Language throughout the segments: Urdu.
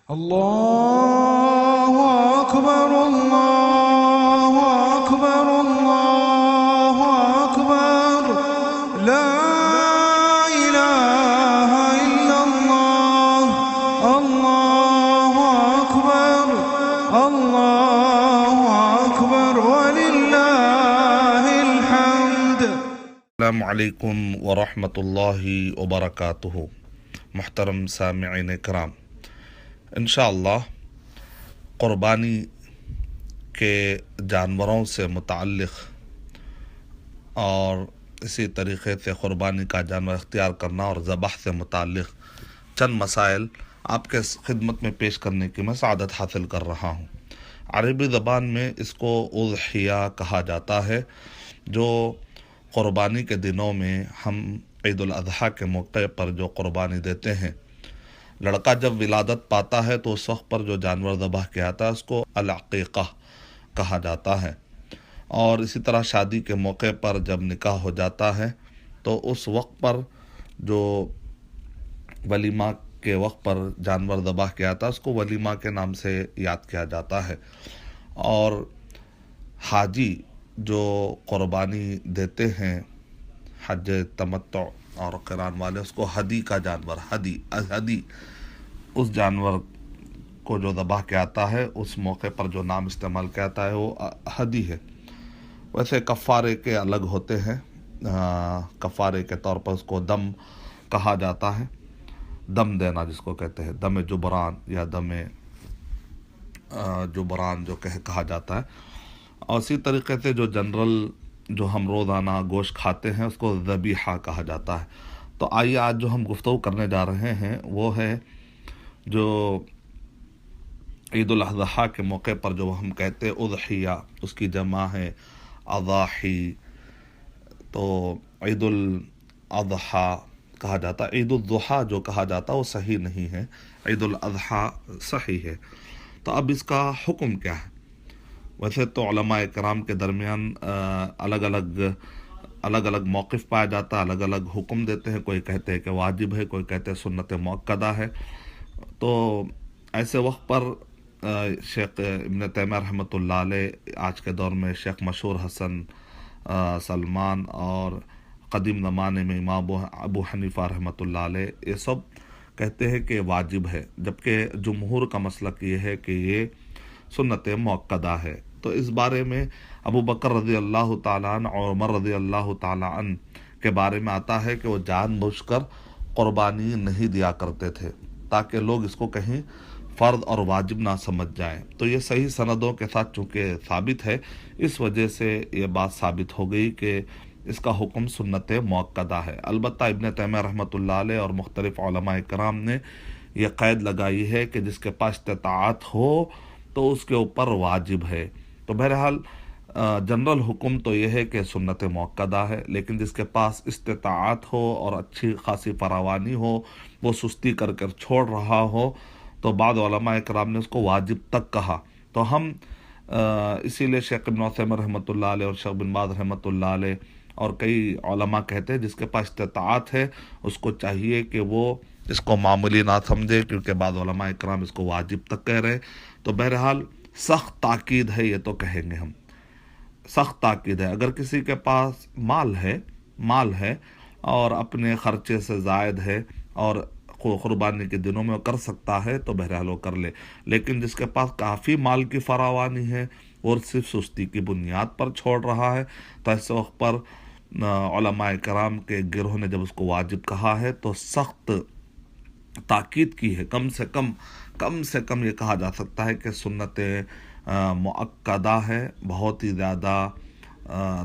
الله أكبر الله أكبر الله أكبر لا إله إلا الله الله أكبر الله أكبر ولله الحمد. السلام علیکم ورحمۃ اللہ وبرکاتہ. محترم سامعین کرام، انشاءاللہ قربانی کے جانوروں سے متعلق اور اسی طریقے سے قربانی کا جانور اختیار کرنا اور ذبح سے متعلق چند مسائل آپ کے خدمت میں پیش کرنے کی میں سعادت حاصل کر رہا ہوں. عربی زبان میں اس کو اضحیہ کہا جاتا ہے، جو قربانی کے دنوں میں ہم عید الاضحیٰ کے موقع پر جو قربانی دیتے ہیں. لڑکا جب ولادت پاتا ہے تو اس وقت پر جو جانور ذبح کیا جاتا ہے اس کو العقیقہ کہا جاتا ہے، اور اسی طرح شادی کے موقع پر جب نکاح ہو جاتا ہے تو اس وقت پر جو ولیمہ کے وقت پر جانور ذبح کیا جاتا ہے اس کو ولیمہ کے نام سے یاد کیا جاتا ہے. اور حاجی جو قربانی دیتے ہیں، حج تمتع اور قران والے، اس کو ہدی کا جانور، ہدی اس جانور کو جو ذبح کیا جاتا ہے اس موقع پر جو نام استعمال کیا جاتا ہے وہ ہدی ہے. ویسے کفارے کے الگ ہوتے ہیں. کفارے کے طور پر اس کو دم کہا جاتا ہے، دم دینا جس کو کہتے ہیں، دم جبران یا دم جبران جو کہا جاتا ہے. اور اسی طریقے سے جو جنرل جو ہم روزانہ گوشت کھاتے ہیں اس کو ذبیحہ کہا جاتا ہے. تو آئیے آج جو ہم گفتگو کرنے جا رہے ہیں وہ ہے جو عید الاضحیٰ کے موقع پر جو ہم کہتے ہیں اضحیہ، اس کی جمع ہے اضاحی. تو عید الاضحیٰ کہا جاتا ہے. عید الضحیٰ جو کہا جاتا ہے وہ صحیح نہیں ہے، عید الاضحیٰ صحیح ہے. تو اب اس کا حکم کیا ہے؟ ویسے تو علماء کرام کے درمیان الگ الگ موقف پایا جاتا ہے، الگ الگ حکم دیتے ہیں. کوئی کہتے ہیں کہ واجب ہے، کوئی کہتے ہیں سنت مؤکدہ ہے. تو ایسے وقت پر شیخ ابن تیمیہ رحمۃ اللہ علیہ، آج کے دور میں شیخ مشہور حسن سلمان، اور قدیم زمانے میں امام ابو حنیفہ رحمۃ اللہ علیہ، یہ سب کہتے ہیں کہ واجب ہے، جبکہ جمہور کا مسلک یہ ہے کہ یہ سنت مؤکدہ ہے. تو اس بارے میں ابو بکر رضی اللہ تعالیٰ عنہ اور عمر رضی اللہ تعالیٰ عنہ کے بارے میں آتا ہے کہ وہ جان بوجھ کر قربانی نہیں دیا کرتے تھے تاکہ لوگ اس کو کہیں فرض اور واجب نہ سمجھ جائیں. تو یہ صحیح سندوں کے ساتھ چونکہ ثابت ہے، اس وجہ سے یہ بات ثابت ہو گئی کہ اس کا حکم سنت مؤکدہ ہے. البتہ ابن تیمیہ رحمۃ اللہ علیہ اور مختلف علماء کرام نے یہ قید لگائی ہے کہ جس کے پاس استطاعت ہو تو اس کے اوپر واجب ہے. تو بہرحال جنرل حکم تو یہ ہے کہ سنت مؤکدہ ہے، لیکن جس کے پاس استطاعت ہو اور اچھی خاصی فراوانی ہو، وہ سستی کر کر چھوڑ رہا ہو، تو بعض علماء کرام نے اس کو واجب تک کہا. تو ہم اسی لیے شیخ ابن عثیمین رحمۃ اللہ علیہ اور شیخ بن باز رحمۃ اللہ علیہ اور کئی علماء کہتے ہیں جس کے پاس استطاعت ہے اس کو چاہیے کہ وہ اس کو معمولی نہ سمجھے، کیونکہ بعض علماء کرام اس کو واجب تک کہہ رہے ہیں. تو بہرحال سخت تاکید ہے، یہ تو کہیں گے ہم، سخت تاکید ہے. اگر کسی کے پاس مال ہے اور اپنے خرچے سے زائد ہے اور قربانی کے دنوں میں وہ کر سکتا ہے تو بہرحال وہ کر لے. لیکن جس کے پاس کافی مال کی فراوانی ہے اور صرف سستی کی بنیاد پر چھوڑ رہا ہے، تو ایسے وقت پر علماء کرام کے گروہ نے جب اس کو واجب کہا ہے تو سخت تاکید کی ہے. کم سے کم یہ کہا جا سکتا ہے کہ سنت مؤکدہ ہے، بہت ہی زیادہ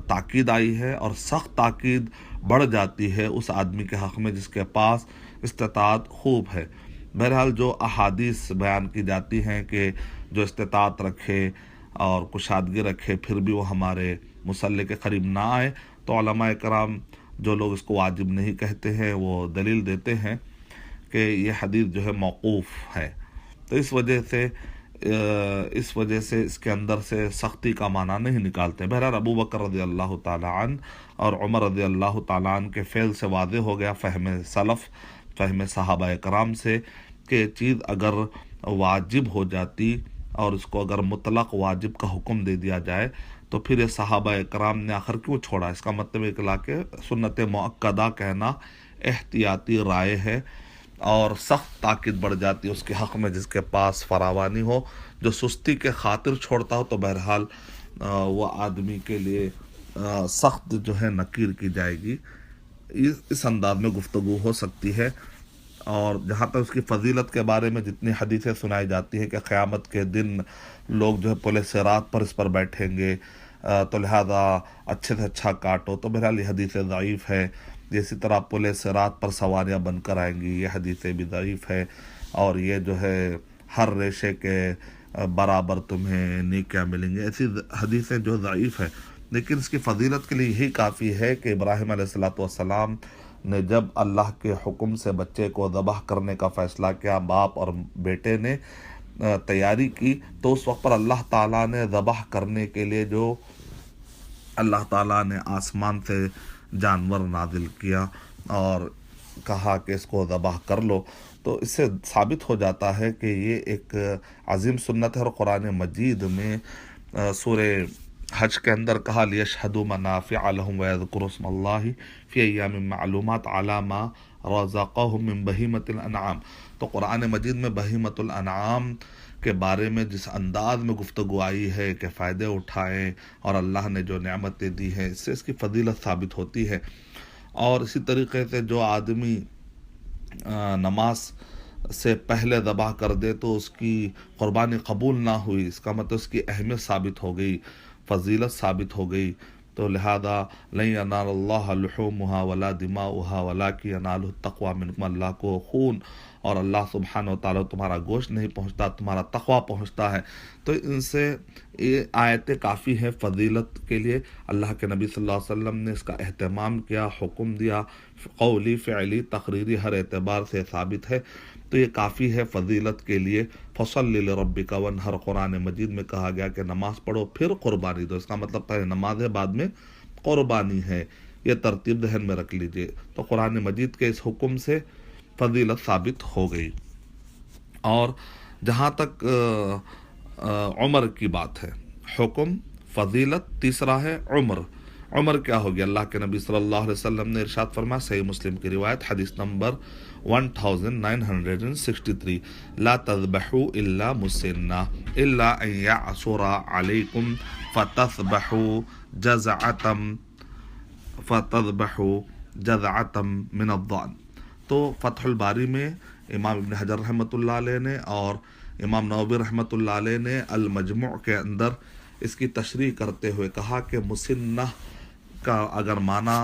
تاکید آئی ہے، اور سخت تاکید بڑھ جاتی ہے اس آدمی کے حق میں جس کے پاس استطاعت خوب ہے. بہرحال جو احادیث بیان کی جاتی ہیں کہ جو استطاعت رکھے اور کشادگی رکھے پھر بھی وہ ہمارے مصلی کے قریب نہ آئے، تو علماء کرام جو لوگ اس کو واجب نہیں کہتے ہیں وہ دلیل دیتے ہیں کہ یہ حدیث جو ہے موقوف ہے. تو اس وجہ سے اس کے اندر سے سختی کا معنی نہیں نکالتے. بہرحال ابو بکر رضی اللہ تعالیٰ عنہ اور عمر رضی اللہ تعالیٰ عنہ کے فعل سے واضح ہو گیا، فہم سلف، فہم صحابہ کرام سے، کہ چیز اگر واجب ہو جاتی اور اس کو اگر مطلق واجب کا حکم دے دیا جائے تو پھر یہ صحابہ کرام نے آخر کیوں چھوڑا؟ اس کا مطلب اکلا کہ سنت مؤکدہ کہنا احتیاطی رائے ہے اور سخت تاکید بڑھ جاتی ہے اس کے حق میں جس کے پاس فراوانی ہو. جو سستی کے خاطر چھوڑتا ہو تو بہرحال وہ آدمی کے لیے سخت جو ہے نکیر کی جائے گی. اس انداز میں گفتگو ہو سکتی ہے. اور جہاں تک اس کی فضیلت کے بارے میں جتنی حدیثیں سنائی جاتی ہیں کہ قیامت کے دن لوگ جو ہے پل صراط پر اس پر بیٹھیں گے تو لہذا اچھے سے اچھا کاٹو، تو بہرحال یہ حدیث ضعیف ہے. اسی طرح پل صراط پر سواریاں بن کر آئیں گی، یہ حدیثیں بھی ضعیف ہے. اور یہ جو ہے ہر ریشے کے برابر تمہیں نیکیاں ملیں گے، ایسی حدیثیں جو ضعیف ہے. لیکن اس کی فضیلت کے لیے یہی کافی ہے کہ ابراہیم علیہ السلام نے جب اللہ کے حکم سے بچے کو ذبح کرنے کا فیصلہ کیا، باپ اور بیٹے نے تیاری کی، تو اس وقت پر اللہ تعالیٰ نے ذبح کرنے کے لیے جو اللہ تعالیٰ نے آسمان سے جانور نازل کیا اور کہا کہ اس کو ذبح کر لو. تو اس سے ثابت ہو جاتا ہے کہ یہ ایک عظیم سنت ہے. اور قرآن مجید میں سورہ حج کے اندر کہا لیشہدوا منافع لہم ویذکروا اسم اللہ فی ایام معلومات علی ما رزقہم من بہیمۃ الانعام. تو قرآن مجید میں بہیمۃ الانعام کے بارے میں جس انداز میں گفتگو آئی ہے کہ فائدے اٹھائیں اور اللہ نے جو نعمتیں دی ہیں، اس سے اس کی فضیلت ثابت ہوتی ہے. اور اسی طریقے سے جو آدمی نماز سے پہلے ذبح کر دے تو اس کی قربانی قبول نہ ہوئی، اس کا مطلب اس کی اہمیت ثابت ہو گئی، فضیلت ثابت ہو گئی. تو لہذا لن ینال اللہ لحومها ولا دماؤها ولکن ینالہ التقوی منکم، اللہ کو خون اور اللہ سبحانہ و تعالیٰ تمہارا گوشت نہیں پہنچتا، تمہارا تقوی پہنچتا ہے. تو ان سے یہ آیتیں کافی ہے فضیلت کے لیے. اللہ کے نبی صلی اللہ علیہ وسلم نے اس کا اہتمام کیا، حکم دیا، قولی فعلی تقریری ہر اعتبار سے ثابت ہے. تو یہ کافی ہے فضیلت کے لیے. فصل لربک وانحر، قرآن مجید میں کہا گیا کہ نماز پڑھو پھر قربانی دو. اس کا مطلب پہلے نماز ہے بعد میں قربانی ہے. یہ ترتیب ذہن میں رکھ لیجئے. تو قرآن مجید کے اس حکم سے فضیلت ثابت ہو گئی. اور جہاں تک عمر کی بات ہے، حکم، فضیلت، تیسرا ہے عمر. عمر کیا ہوگی؟ اللہ کے نبی صلی اللہ علیہ وسلم نے ارشاد فرمایا، صحیح مسلم کی روایت، حدیث نمبر 1963، لا تذبحوا الا مسنہ الا ان یعصر علیکم فتذبحوا جذعة من الضأن. تو فتح الباری میں امام ابن حجر رحمۃ اللہ علیہ نے اور امام نووی رحمۃ اللہ علیہ نے المجموع کے اندر اس کی تشریح کرتے ہوئے کہا کہ مسنہ کا اگر معنی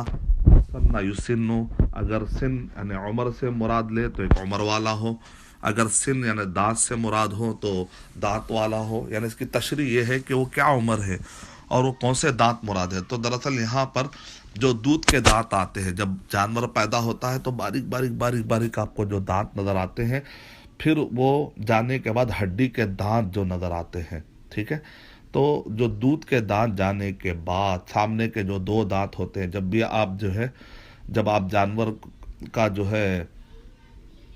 سنہ یسنو، اگر سن یعنی عمر سے مراد لے تو ایک عمر والا ہو، اگر سن یعنی دانت سے مراد ہو تو دانت والا ہو. یعنی اس کی تشریح یہ ہے کہ وہ کیا عمر ہے اور وہ کون سے دانت مراد ہے. تو دراصل یہاں پر جو دودھ کے دانت آتے ہیں، جب جانور پیدا ہوتا ہے تو باریک باریک باریک باریک آپ کو جو دانت نظر آتے ہیں، پھر وہ جانے کے بعد ہڈی کے دانت جو نظر آتے ہیں، ٹھیک ہے. تو جو دودھ کے دانت جانے کے بعد سامنے کے جو دو دانت ہوتے ہیں، جب بھی آپ جو ہے جب آپ جانور کا جو ہے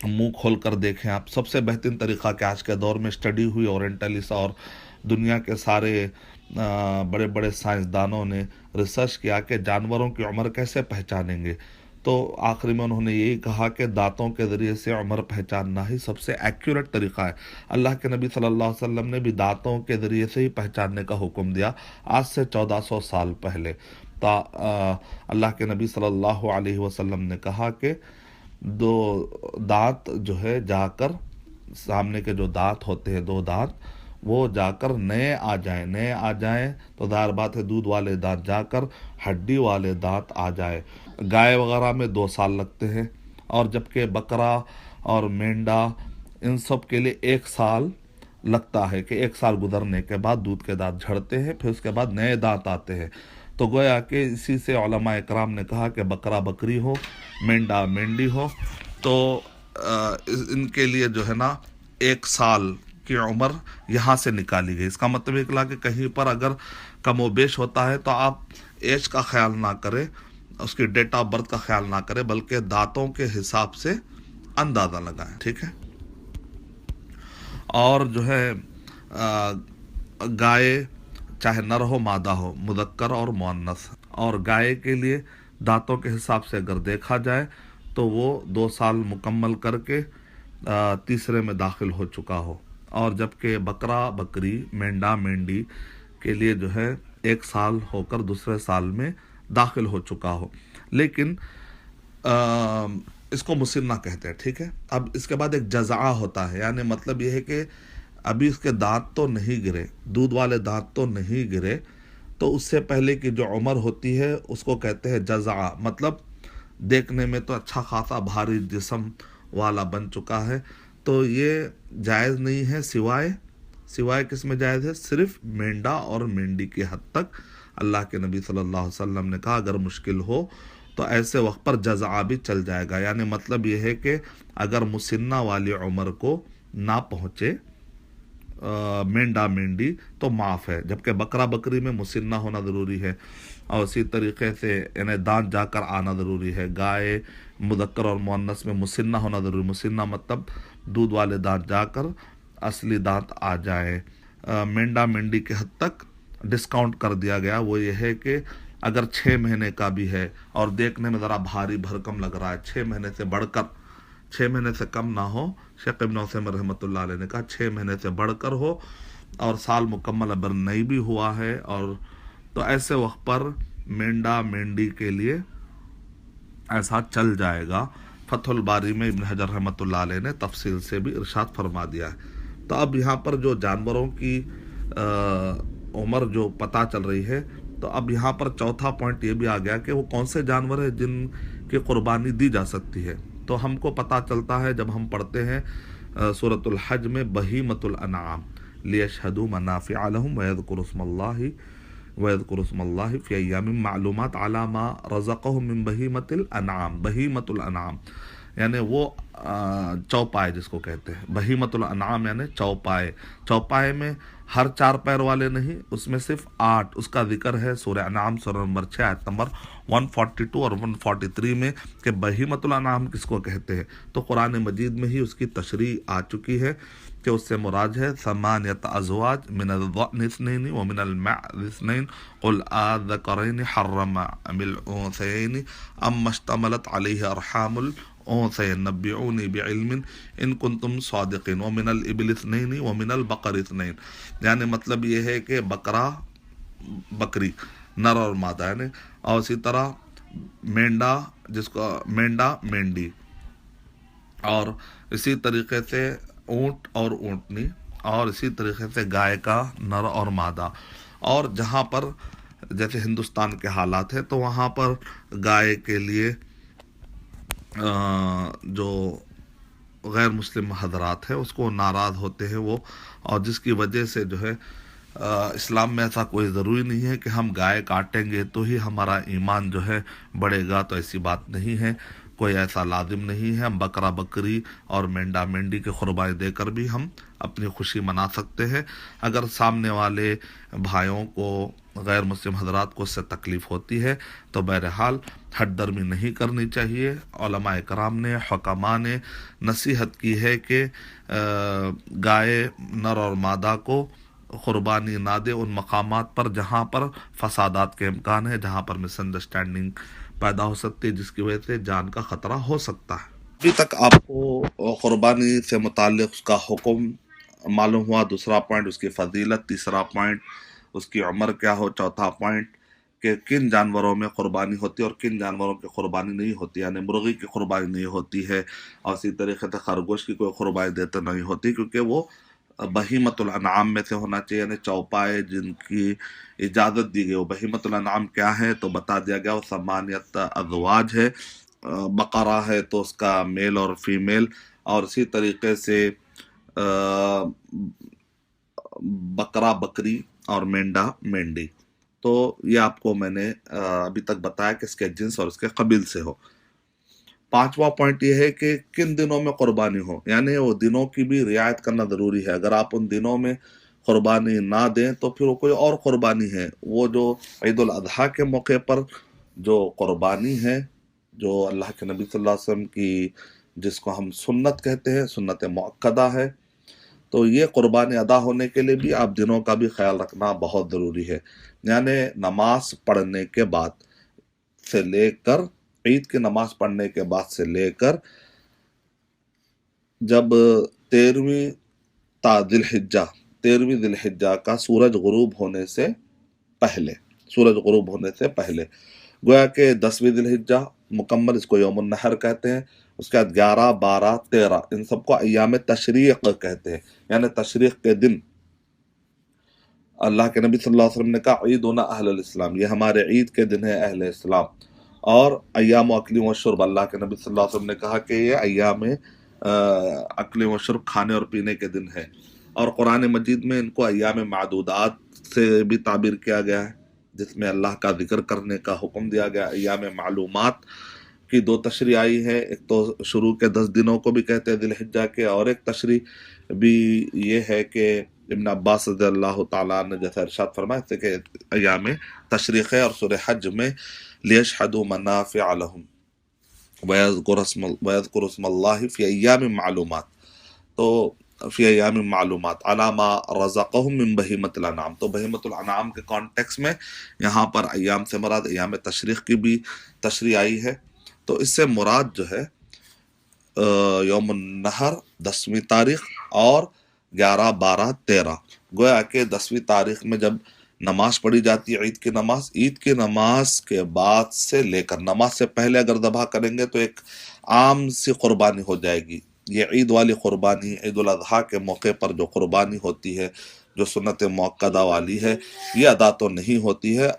منہ کھول کر دیکھیں، آپ سب سے بہترین طریقہ کہ آج کے دور میں اسٹڈی ہوئی اورینٹلسٹ اور دنیا کے سارے بڑے بڑے سائنسدانوں نے ریسرچ کیا کہ جانوروں کی عمر کیسے پہچانیں گے. تو آخری میں انہوں نے یہی کہا کہ دانتوں کے ذریعے سے عمر پہچاننا ہی سب سے ایکوریٹ طریقہ ہے. اللہ کے نبی صلی اللہ علیہ وسلم نے بھی دانتوں کے ذریعے سے ہی پہچاننے کا حکم دیا آج سے 1400 سال پہلے. اللہ کے نبی صلی اللہ علیہ وسلم نے کہا کہ دو دانت جو ہے جا کر سامنے کے جو دانت ہوتے ہیں، دو دانت، وہ جا کر نئے آ جائیں تو ظاہر بات ہے دودھ والے دانت جا کر ہڈی والے دانت آ جائے. گائے وغیرہ میں 2 سال لگتے ہیں، اور جبکہ بکرا اور مینڈا ان سب کے لیے 1 سال لگتا ہے کہ 1 سال گزرنے کے بعد دودھ کے دانت جھڑتے ہیں، پھر اس کے بعد نئے دانت آتے ہیں. تو گویا کہ اسی سے علماء اکرام نے کہا کہ بکرا بکری ہو، مینڈا مینڈی ہو، تو ان کے لیے جو ہے نا 1 سال کی عمر یہاں سے نکالی گئی. اس کا مطلب یہ کہ کہیں پر اگر کم و بیش ہوتا ہے تو آپ ایج کا خیال نہ کریں، اس کی ڈیٹ آف برتھ کا خیال نہ کریں، بلکہ دانتوں کے حساب سے اندازہ لگائیں. ٹھیک ہے. اور جو ہے گائے چاہے نر ہو مادہ ہو، مذکر اور مؤنث، اور گائے کے لیے دانتوں کے حساب سے اگر دیکھا جائے تو وہ 2 سال مکمل کر کے تیسرے میں داخل ہو چکا ہو، اور جبکہ بکرا بکری مینڈا مینڈی کے لیے جو ہے 1 سال ہو کر دوسرے سال میں داخل ہو چکا ہو، لیکن اس کو مسنہ کہتے ہیں، ٹھیک ہے۔ اب اس کے بعد ایک جزعہ ہوتا ہے، یعنی مطلب یہ ہے کہ ابھی اس کے دانت تو نہیں گرے، دودھ والے دانت تو نہیں گرے، تو اس سے پہلے کی جو عمر ہوتی ہے اس کو کہتے ہیں جزعہ، مطلب دیکھنے میں تو اچھا خاصا بھاری جسم والا بن چکا ہے، تو یہ جائز نہیں ہے، سوائے کس میں جائز ہے؟ صرف مینڈا اور مینڈی کی حد تک۔ اللہ کے نبی صلی اللہ علیہ وسلم نے کہا اگر مشکل ہو تو ایسے وقت پر جزعہ بھی چل جائے گا، یعنی مطلب یہ ہے کہ اگر مسنہ والی عمر کو نہ پہنچے مینڈا مینڈی تو معاف ہے، جبکہ بکرا بکری میں مسنہ ہونا ضروری ہے، اور اسی طریقے سے انہیں دانت جا کر آنا ضروری ہے۔ گائے مذکر اور مؤنث میں مسنہ ہونا ضروری، مسنہ مطلب دودھ والے دانت جا کر اصلی دانت آ جائے۔ مینڈا مینڈی کے حد تک ڈسکاؤنٹ کر دیا گیا، وہ یہ ہے کہ اگر 6 مہینے کا بھی ہے اور دیکھنے میں ذرا بھاری بھرکم لگ رہا ہے، 6 مہینے سے بڑھ کر، 6 مہینے سے کم نہ ہو، شیخ ابن عثیمین رحمۃ اللہ علیہ نے کہا 6 مہینے سے بڑھ کر ہو اور سال مکمل ابر نہیں بھی ہوا ہے، اور تو ایسے وقت پر مینڈا مینڈی کے لیے ایسا چل جائے گا۔ فتح الباری میں ابن حجر رحمۃ اللہ علیہ نے تفصیل سے بھی ارشاد فرما دیا ہے۔ تو اب یہاں پر جو جانوروں کی عمر جو پتہ چل رہی ہے، تو اب یہاں پر چوتھا پوائنٹ یہ بھی آ گیا کہ وہ کون سے جانور ہیں جن کی قربانی دی جا سکتی ہے۔ تو ہم کو پتہ چلتا ہے جب ہم پڑھتے ہیں سورۃ الحج میں بہیمۃ الانعام لیشہدوا منافع لہم وَيَذْكُرُوا اسْمَ اللَّهِ فِي أَيَّامٍ مَّعْلُومَاتٍ عَلَىٰ مَا رَزَقَهُم مِّن بَهِيمَةِ الْأَنْعَامِ، بہیمۃ الانعام یعنی وہ چوپائے جس کو کہتے ہیں، بہیمۃ الانعام یعنی چوپائے۔ چوپائے میں ہر 4 پیر والے نہیں، اس میں صرف 8، اس کا ذکر ہے سورہ انعام سورہ نمبر 6 آیت نمبر 142 اور 143 میں کہ بہیمۃ الانعام کس کو کہتے ہیں، تو قرآن مجید میں ہی اس کی تشریح آ چکی ہے کہ اس سے مراد ہے 8 ازواج من الضأن 2 ومن المعز 2 قل آذکرین حرم ام الانثیین ام اشتملت علیہ ارحام الانثیین نبئونی بعلم ان کنتم صادقین ومن الابل 2 ومن البقر 2، یعنی مطلب یہ ہے کہ بکرا بکری نر اور مادہ یعنی، اور اسی طرح مینڈا جس کو مینڈا مینڈی، اور اسی طریقے سے اونٹ اور اونٹنی، اور اسی طریقے سے گائے کا نر اور مادہ۔ اور جہاں پر جیسے ہندوستان کے حالات ہیں تو وہاں پر گائے کے لیے جو غیر مسلم حضرات ہیں اس کو ناراض ہوتے ہیں وہ، اور جس کی وجہ سے جو ہے اسلام میں ایسا کوئی ضروری نہیں ہے کہ ہم گائے کاٹیں گے تو ہی ہمارا ایمان جو ہے بڑھے گا، تو ایسی بات نہیں ہے، کوئی ایسا لازم نہیں ہے۔ ہم بکرا بکری اور مینڈا مینڈی کے قربانی دے کر بھی ہم اپنی خوشی منا سکتے ہیں۔ اگر سامنے والے بھائیوں کو غیر مسلم حضرات کو اس سے تکلیف ہوتی ہے تو بہرحال ہٹ درمی نہیں کرنی چاہیے۔ علماء کرام نے، حکماء نے نصیحت کی ہے کہ گائے نر اور مادہ کو قربانی نہ دے ان مقامات پر جہاں پر فسادات کے امکان ہے، جہاں پر مس انڈرسٹینڈنگ پیدا ہو سکتی ہے، جس کی وجہ سے جان کا خطرہ ہو سکتا ہے۔ ابھی تک آپ کو قربانی سے متعلق اس کا حکم معلوم ہوا، دوسرا پوائنٹ اس کی فضیلت، تیسرا پوائنٹ اس کی عمر کیا ہو، چوتھا پوائنٹ کہ کن جانوروں میں قربانی ہوتی ہے اور کن جانوروں کی قربانی نہیں ہوتی، یعنی مرغی کی قربانی نہیں ہوتی ہے، اور اسی طریقے سے خرگوش کی کوئی قربانی دیتے نہیں ہوتی، کیونکہ وہ بہیمۃ الانعام میں سے ہونا چاہیے، یعنی چوپائے جن کی اجازت دی گئی۔ وہ بہیمۃ الانعام کیا ہے تو بتا دیا گیا، وہ 8 ازواج ہے، بقرہ ہے تو اس کا میل اور فیمیل، اور اسی طریقے سے بکرا بکری اور مینڈا مینڈی۔ تو یہ آپ کو میں نے ابھی تک بتایا کہ اس کے جنس اور اس کے قبیل سے ہو۔ 5واں پوائنٹ یہ ہے کہ کن دنوں میں قربانی ہو، یعنی وہ دنوں کی بھی رعایت کرنا ضروری ہے۔ اگر آپ ان دنوں میں قربانی نہ دیں تو پھر وہ کوئی اور قربانی ہے، وہ جو عید الاضحیٰ کے موقع پر جو قربانی ہے، جو اللہ کے نبی صلی اللہ علیہ وسلم کی، جس کو ہم سنت کہتے ہیں، سنت مؤکدہ ہے، تو یہ قربانی ادا ہونے کے لیے بھی آپ دنوں کا بھی خیال رکھنا بہت ضروری ہے. یعنی نماز پڑھنے کے بعد سے لے کر عید کی نماز پڑھنے کے بعد سے لے کر جب 13ویں ذی الحجہ کا سورج غروب ہونے سے پہلے گویا کہ 10ویں ذی الحجہ مکمل، اس کو یوم النحر کہتے ہیں. اس کے بعد 11 12 13 ان سب کو ایام تشریق کہتے ہیں، یعنی تشریق کے دن. اللہ کے نبی صلی اللہ علیہ وسلم نے کہا عیدنا اہل الاسلام، یہ ہمارے عید کے دن ہے اہل اسلام. اور ایام اکل و شرب، اللہ کے نبی صلی اللہ علیہ وسلم نے کہا کہ یہ ایام اکل و شرب، کھانے اور پینے کے دن ہے. اور قرآن مجید میں ان کو ایام معدودات سے بھی تعبیر کیا گیا ہے، جس میں اللہ کا ذکر کرنے کا حکم دیا گیا. ایام معلومات کی 2 تشریح آئی ہے، ایک تو شروع کے 10 دنوں کو بھی کہتے ہیں ذی الحجہ کے، اور ایک تشریح بھی یہ ہے کہ ابن عباس رضی اللہ تعالیٰ نے جیسا ارشاد فرمایا تھے کہ ایام تشریق ہے. اور سورہ حج میں لیشہدوا منافع لہم وَيَذْكُرُوا اسْمَ اللَّهِ فِي أَيَّامٍ معلومات، تو فی ایام معلومات علی ما رزقہم من بہیمۃ الانعام. تو بہیمۃ الانعام کے کانٹیکس میں یہاں پر ایام سے مراد ایام تشریق کی بھی تشریح آئی ہے. تو اس سے مراد جو ہے یوم النحر 10ویں تاریخ اور 11 12 13. گویا کہ 10ویں تاریخ میں جب نماز پڑھی جاتی ہے عید کی نماز کے بعد سے لے کر نماز سے پہلے اگر ذبح کریں گے تو ایک عام سی قربانی ہو جائے گی. یہ عید والی قربانی، عید الاضحیٰ کے موقع پر جو قربانی ہوتی ہے، جو سنت موقدہ والی ہے، یہ ادا تو نہیں ہوتی ہے.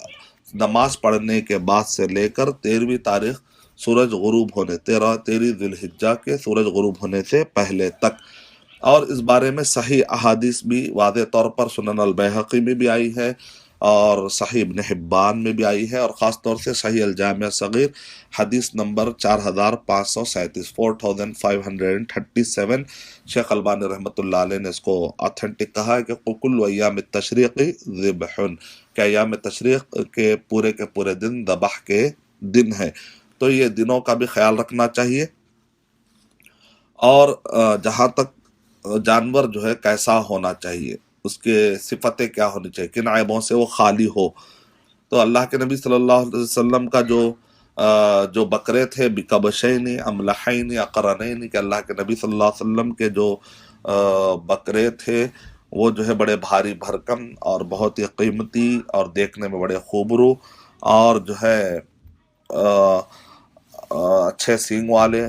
نماز پڑھنے کے بعد سے لے کر 13ویں تاریخ سورج غروب ہونے 13 ذی الحجہ کے سورج غروب ہونے سے پہلے تک. اور اس بارے میں صحیح احادیث بھی واضح طور پر سنن البیہقی میں بھی آئی ہے اور صحیح ابن حبان میں بھی آئی ہے، اور خاص طور سے صحیح الجامع صغیر حدیث نمبر 4537 4537. شیخ البانی رحمۃ اللہ علیہ نے اس کو آتھینٹک کہا ہے کہ کل ایام التشریق ذبح، کہ ایام تشریق کے پورے دن ذبح کے دن ہے. تو یہ دنوں کا بھی خیال رکھنا چاہیے. اور جہاں تک جانور جو ہے کیسا ہونا چاہیے، اس کے صفتیں کیا ہونی چاہیے، کن عیبوں سے وہ خالی ہو. تو اللہ کے نبی صلی اللہ علیہ وسلم کا جو بکرے تھے بکبشین املحین اقرنین، کہ اللہ کے نبی صلی اللہ علیہ وسلم کے جو بکرے تھے وہ جو ہے بڑے بھاری بھرکم اور بہت ہی قیمتی اور دیکھنے میں بڑے خوبرو اور جو ہے اچھے سینگ والے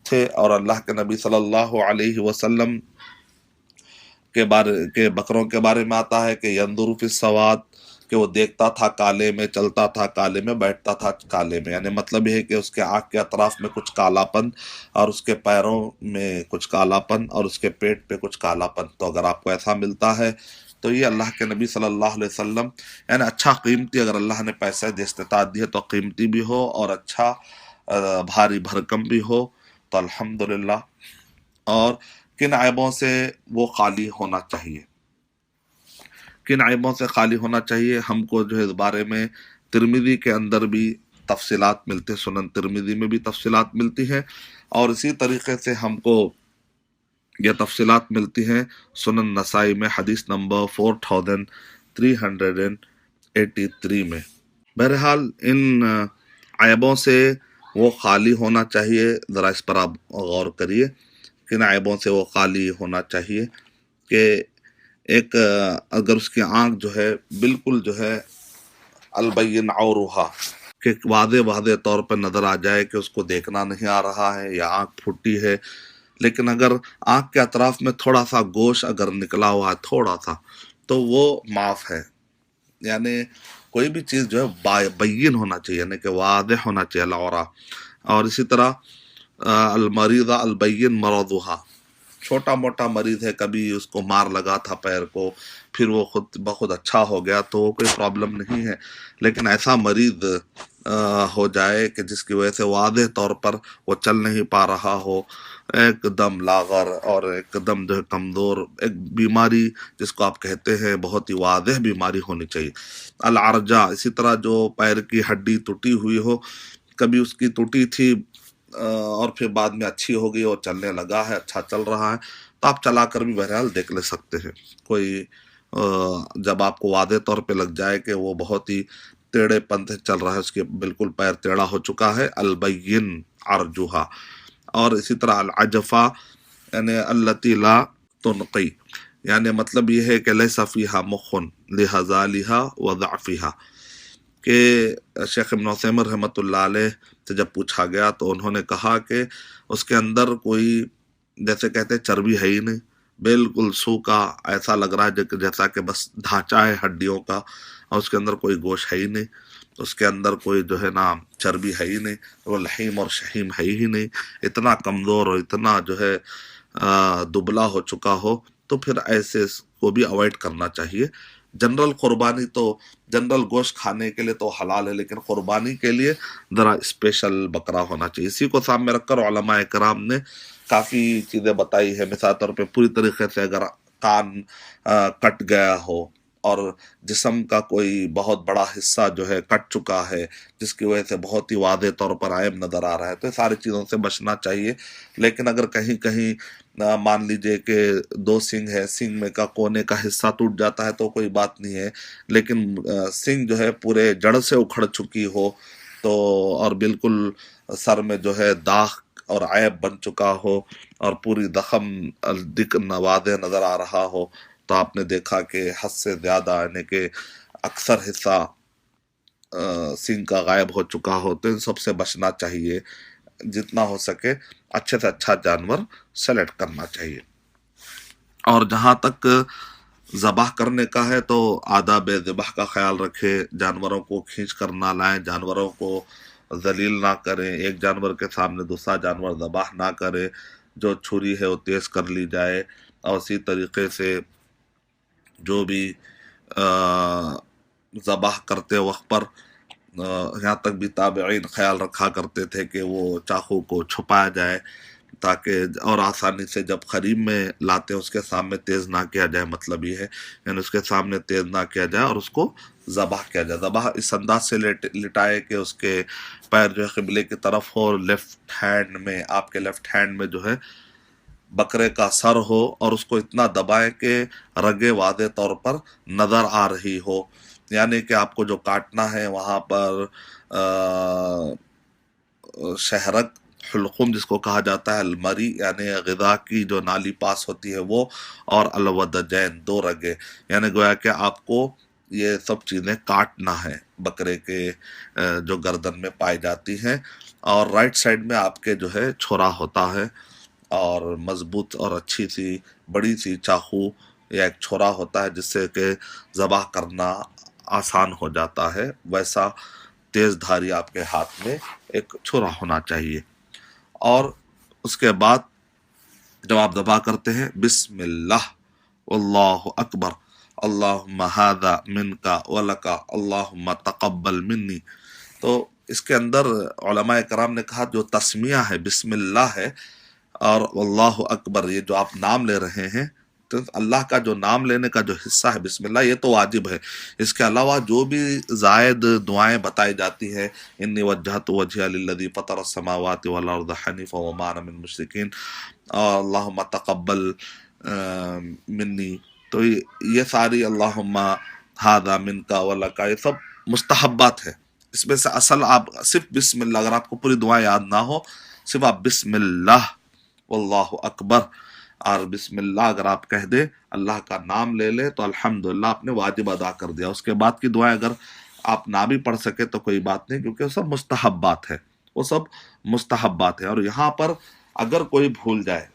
تھے. اور اللہ کے نبی صلی اللہ علیہ وسلم کے بکروں کے بارے میں آتا ہے کہ ینظر فی السواد، کہ وہ دیکھتا تھا کالے میں، چلتا تھا کالے میں، بیٹھتا تھا کالے میں. یعنی مطلب یہ ہے کہ اس کے آنکھ کے اطراف میں کچھ کالا پن، اور اس کے پیروں میں کچھ کالا پن، اور اس کے پیٹ پہ کچھ کالا پن. تو اگر آپ کو ایسا ملتا ہے تو یہ اللہ کے نبی صلی اللہ علیہ وسلم، یعنی اچھا قیمتی، اگر اللہ نے پیسے دی استطاعت دی ہے تو قیمتی بھی ہو اور اچھا بھاری بھرکم بھی ہو تو الحمدللہ. اور کن عیبوں سے وہ خالی ہونا چاہیے، کن عیبوں سے خالی ہونا چاہیے، ہم کو جو ہے اس بارے میں ترمذی کے اندر بھی تفصیلات ملتے ہیں، سنن ترمذی میں بھی تفصیلات ملتی ہیں. اور اسی طریقے سے ہم کو یہ تفصیلات ملتی ہیں سنن نسائی میں حدیث نمبر 4383 میں. بہرحال ان عیبوں سے وہ خالی ہونا چاہیے. ذرا اس پر آپ غور کریے کن عیبوں سے وہ خالی ہونا چاہیے. کہ ایک اگر اس کی آنکھ جو ہے بالکل جو ہے البین عورھا، کہ واضح طور پہ نظر آ جائے کہ اس کو دیکھنا نہیں آ رہا ہے یا آنکھ پھٹی ہے، لیکن اگر آنکھ کے اطراف میں تھوڑا سا گوشت اگر نکلا ہوا ہے تھوڑا سا تو وہ معاف ہے. یعنی کوئی بھی چیز جو ہے بین ہونا چاہیے، یعنی کہ واضح ہونا چاہیے العورہ. اور اسی طرح المریضہ البین مرضها، چھوٹا موٹا مریض ہے، کبھی اس کو مار لگا تھا پیر کو، پھر وہ خود بخود اچھا ہو گیا تو کوئی پرابلم نہیں ہے. لیکن ایسا مریض ہو جائے کہ جس کی وجہ سے واضح طور پر وہ چل نہیں پا رہا ہو، ایک دم لاغر اور ایک دم جو ہے کمزور، ایک بیماری جس کو آپ کہتے ہیں بہت ہی واضح بیماری ہونی چاہیے. العرجہ، اسی طرح جو پیر کی ہڈی ٹوٹی ہوئی ہو، کبھی اس کی ٹوٹی تھی اور پھر بعد میں اچھی ہو گئی اور چلنے لگا ہے، اچھا چل رہا ہے، تو آپ چلا کر بھی بہرحال دیکھ لے سکتے ہیں۔ کوئی جب آپ کو واضح طور پہ لگ جائے کہ وہ بہت ہی ٹیڑھے پنتھ چل رہا ہے، اس کے بالکل پیر ٹیڑھا ہو چکا ہے، البین عرجھا، اور اسی طرح العجفہ یعنی التی لا تنقی، یعنی مطلب یہ ہے کہ لیس فیہا مخ لہذالہا وضعفہا، کہ شیخ ابن عثیمین رحمۃ اللہ علیہ سے جب پوچھا گیا تو انہوں نے کہا کہ اس کے اندر کوئی، جیسے کہتے ہیں چربی ہے ہی نہیں، بالکل سوکھا، ایسا لگ رہا ہے جیسا کہ بس ڈھانچہ ہے ہڈیوں کا، اور اس کے اندر کوئی گوشت ہے ہی نہیں، اس کے اندر کوئی جو ہے نا چربی ہے ہی نہیں، وہ لحیم اور شحیم ہے ہی نہیں، اتنا کمزور اور اتنا جو ہے دبلا ہو چکا ہو، تو پھر ایسے کو بھی اوائڈ کرنا چاہیے۔ جنرل قربانی تو جنرل گوشت کھانے کے لیے تو حلال ہے، لیکن قربانی کے لیے ذرا اسپیشل بکرا ہونا چاہیے۔ اسی کو سامنے رکھ کر علماء کرام نے کافی چیزیں بتائی ہے، مثال طور پہ پوری طریقے سے اگر کان کٹ گیا ہو اور جسم کا کوئی بہت بڑا حصہ جو ہے کٹ چکا ہے، جس کی وجہ سے بہت ہی واضح طور پر عیب نظر آ رہا ہے، تو یہ ساری چیزوں سے بچنا چاہیے۔ لیکن اگر کہیں کہیں مان لیجئے کہ دو سنگ ہے، سنگ میں کا کونے کا حصہ ٹوٹ جاتا ہے تو کوئی بات نہیں ہے، لیکن سنگ جو ہے پورے جڑ سے اکھڑ چکی ہو تو، اور بالکل سر میں جو ہے داغ اور عیب بن چکا ہو اور پوری زخم واضح نظر آ رہا ہو، تو آپ نے دیکھا کہ حد سے زیادہ یعنی کہ اکثر حصہ سنگ کا غائب ہو چکا ہو، تو ان سب سے بچنا چاہیے۔ جتنا ہو سکے اچھے سے اچھا جانور سلیکٹ کرنا چاہیے۔ اور جہاں تک ذبح کرنے کا ہے تو آداب ذبح کا خیال رکھے، جانوروں کو کھینچ کر نہ لائیں، جانوروں کو ذلیل نہ کریں، ایک جانور کے سامنے دوسرا جانور ذبح نہ کرے، جو چھری ہے وہ تیز کر لی جائے، اور اسی طریقے سے جو بھی ذبح کرتے وقت پر یہاں تک بھی تابعین خیال رکھا کرتے تھے کہ وہ چاقو کو چھپایا جائے، تاکہ اور آسانی سے جب قریب میں لاتے ہیں اس کے سامنے تیز نہ کیا جائے، مطلب یہ ہے یعنی اس کے سامنے تیز نہ کیا جائے اور اس کو ذبح کیا جائے۔ ذبح اس انداز سے لٹائے کہ اس کے پیر جو ہے قبلے کی طرف ہو، لیفٹ ہینڈ میں، آپ کے لیفٹ ہینڈ میں جو ہے بکرے کا سر ہو، اور اس کو اتنا دبائے کہ رگیں واضح طور پر نظر آ رہی ہو، یعنی کہ آپ کو جو کاٹنا ہے وہاں پر شہرک، حلقوم جس کو کہا جاتا ہے، المری یعنی غذا کی جو نالی پاس ہوتی ہے وہ، اور الودجین دو رگیں، یعنی گویا کہ آپ کو یہ سب چیزیں کاٹنا ہے بکرے کے جو گردن میں پائی جاتی ہیں۔ اور رائٹ سائڈ میں آپ کے جو ہے چھرا ہوتا ہے، اور مضبوط اور اچھی سی بڑی سی چاقو یا ایک چھرا ہوتا ہے جس سے کہ ذبح کرنا آسان ہو جاتا ہے، ویسا تیز دھاری آپ کے ہاتھ میں ایک چھرا ہونا چاہیے۔ اور اس کے بعد جب آپ ذبح کرتے ہیں، بسم اللہ، اللہ اکبر، اللہم ھذا منک ولک اللہم تقبل منی، تو اس کے اندر علماء کرام نے کہا جو تسمیہ ہے، بسم اللہ ہے اور اللہ اکبر، یہ جو آپ نام لے رہے ہیں، تو اللہ کا جو نام لینے کا جو حصہ ہے بسم اللہ، یہ تو واجب ہے۔ اس کے علاوہ جو بھی زائد دعائیں بتائی جاتی ہیں، انی وجہت وجہی للذی فطر السماوات والارض حنیفا وما انا من المشرکین، اللہم تقبل منی، تو یہ ساری اللہم ھذا منک ولک، یہ سب مستحبات ہے۔ اس میں سے اصل آپ صرف بسم اللہ، اگر آپ کو پوری دعا یاد نہ ہو، صرف آپ بسم اللہ واللہ اکبر اور بسم اللہ اگر آپ کہہ دیں، اللہ کا نام لے لے، تو الحمدللہ آپ نے واجب ادا کر دیا۔ اس کے بعد کی دعائیں اگر آپ نہ بھی پڑھ سکے تو کوئی بات نہیں، کیونکہ وہ سب مستحبات ہے، وہ سب مستحبات ہے۔ اور یہاں پر اگر کوئی بھول جائے،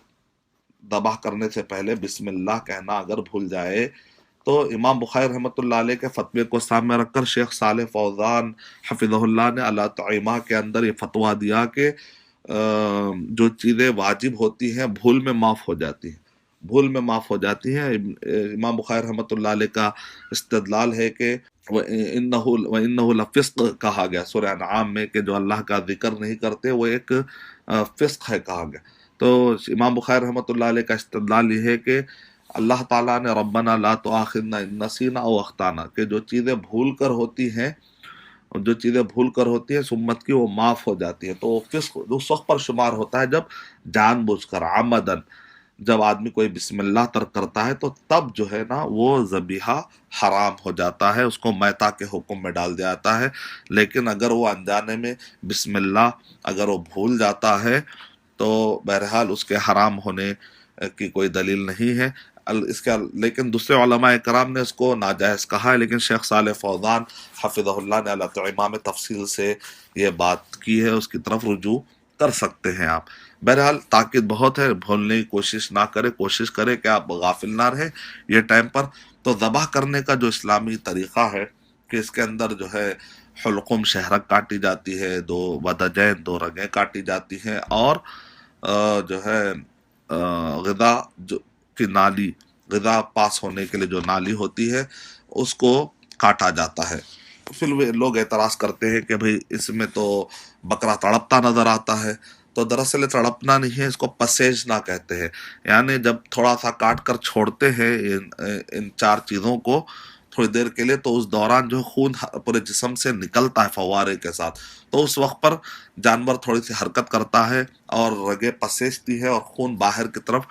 ذبح کرنے سے پہلے بسم اللہ کہنا اگر بھول جائے، تو امام بخاری رحمۃ اللہ علیہ کے فتوے کو سامنے رکھ کر شیخ صالح فوزان حفظہ اللہ نے الطعیمہ کے اندر یہ فتویٰ دیا کہ جو چیزیں واجب ہوتی ہیں بھول میں معاف ہو جاتی ہیں، بھول میں معاف ہو جاتی ہیں۔ امام بخاری رحمۃ اللہ علیہ کا استدلال ہے کہ وَإِنَّهُ لَفِسْقٌ کہا گیا سورہ انعام میں، کہ جو اللہ کا ذکر نہیں کرتے وہ ایک فسق ہے کہا گیا۔ تو امام بخاری رحمۃ اللہ علیہ کا استدلال یہ ہے کہ اللہ تعالیٰ نے ربنا لا تؤاخذنا ان نسینا او اخطانا، کہ جو چیزیں بھول کر ہوتی ہیں، جو چیزیں بھول کر ہوتی ہیں سمت کی، وہ معاف ہو جاتی ہے، تو فسق اس وقت پر شمار ہوتا ہے جب جان بوجھ کر عمدن جب آدمی کوئی بسم اللہ ترک کرتا ہے تو تب جو ہے نا وہ ذبیحہ حرام ہو جاتا ہے، اس کو میتا کے حکم میں ڈال دیا جاتا ہے۔ لیکن اگر وہ انجانے میں بسم اللہ اگر وہ بھول جاتا ہے تو بہرحال اس کے حرام ہونے کی کوئی دلیل نہیں ہے۔ اس کا لیکن دوسرے علماء کرام نے اس کو ناجائز کہا ہے، لیکن شیخ صالح فوزان حفظہ اللہ نے الاتعمہ میں تفصیل سے یہ بات کی ہے، اس کی طرف رجوع کر سکتے ہیں آپ۔ بہرحال تاکید بہت ہے، بھولنے کی کوشش نہ کرے، کوشش کرے کہ آپ غافل نہ رہیں یہ ٹائم پر۔ تو ذبح کرنے کا جو اسلامی طریقہ ہے کہ اس کے اندر جو ہے حلقم شہرک کاٹی جاتی ہے، 2 ودجین 2 رگیں کاٹی جاتی ہیں، اور جو ہے غذا کی نالی، غذا پاس ہونے کے لیے جو نالی ہوتی ہے اس کو کاٹا جاتا ہے۔ پھر وہ لوگ اعتراض کرتے ہیں کہ بھئی اس میں تو بکرا تڑپتا نظر آتا ہے، تو دراصل تڑپنا نہیں ہے، اس کو پسیجنا کہتے ہیں۔ یعنی جب تھوڑا سا کاٹ کر چھوڑتے ہیں ان 4 چیزوں کو تھوڑی دیر کے لیے، تو اس دوران جو خون پورے جسم سے نکلتا ہے فوارے کے ساتھ، تو اس وقت پر جانور تھوڑی سی حرکت کرتا ہے اور رگیں پسیجتی ہے اور خون باہر کی طرف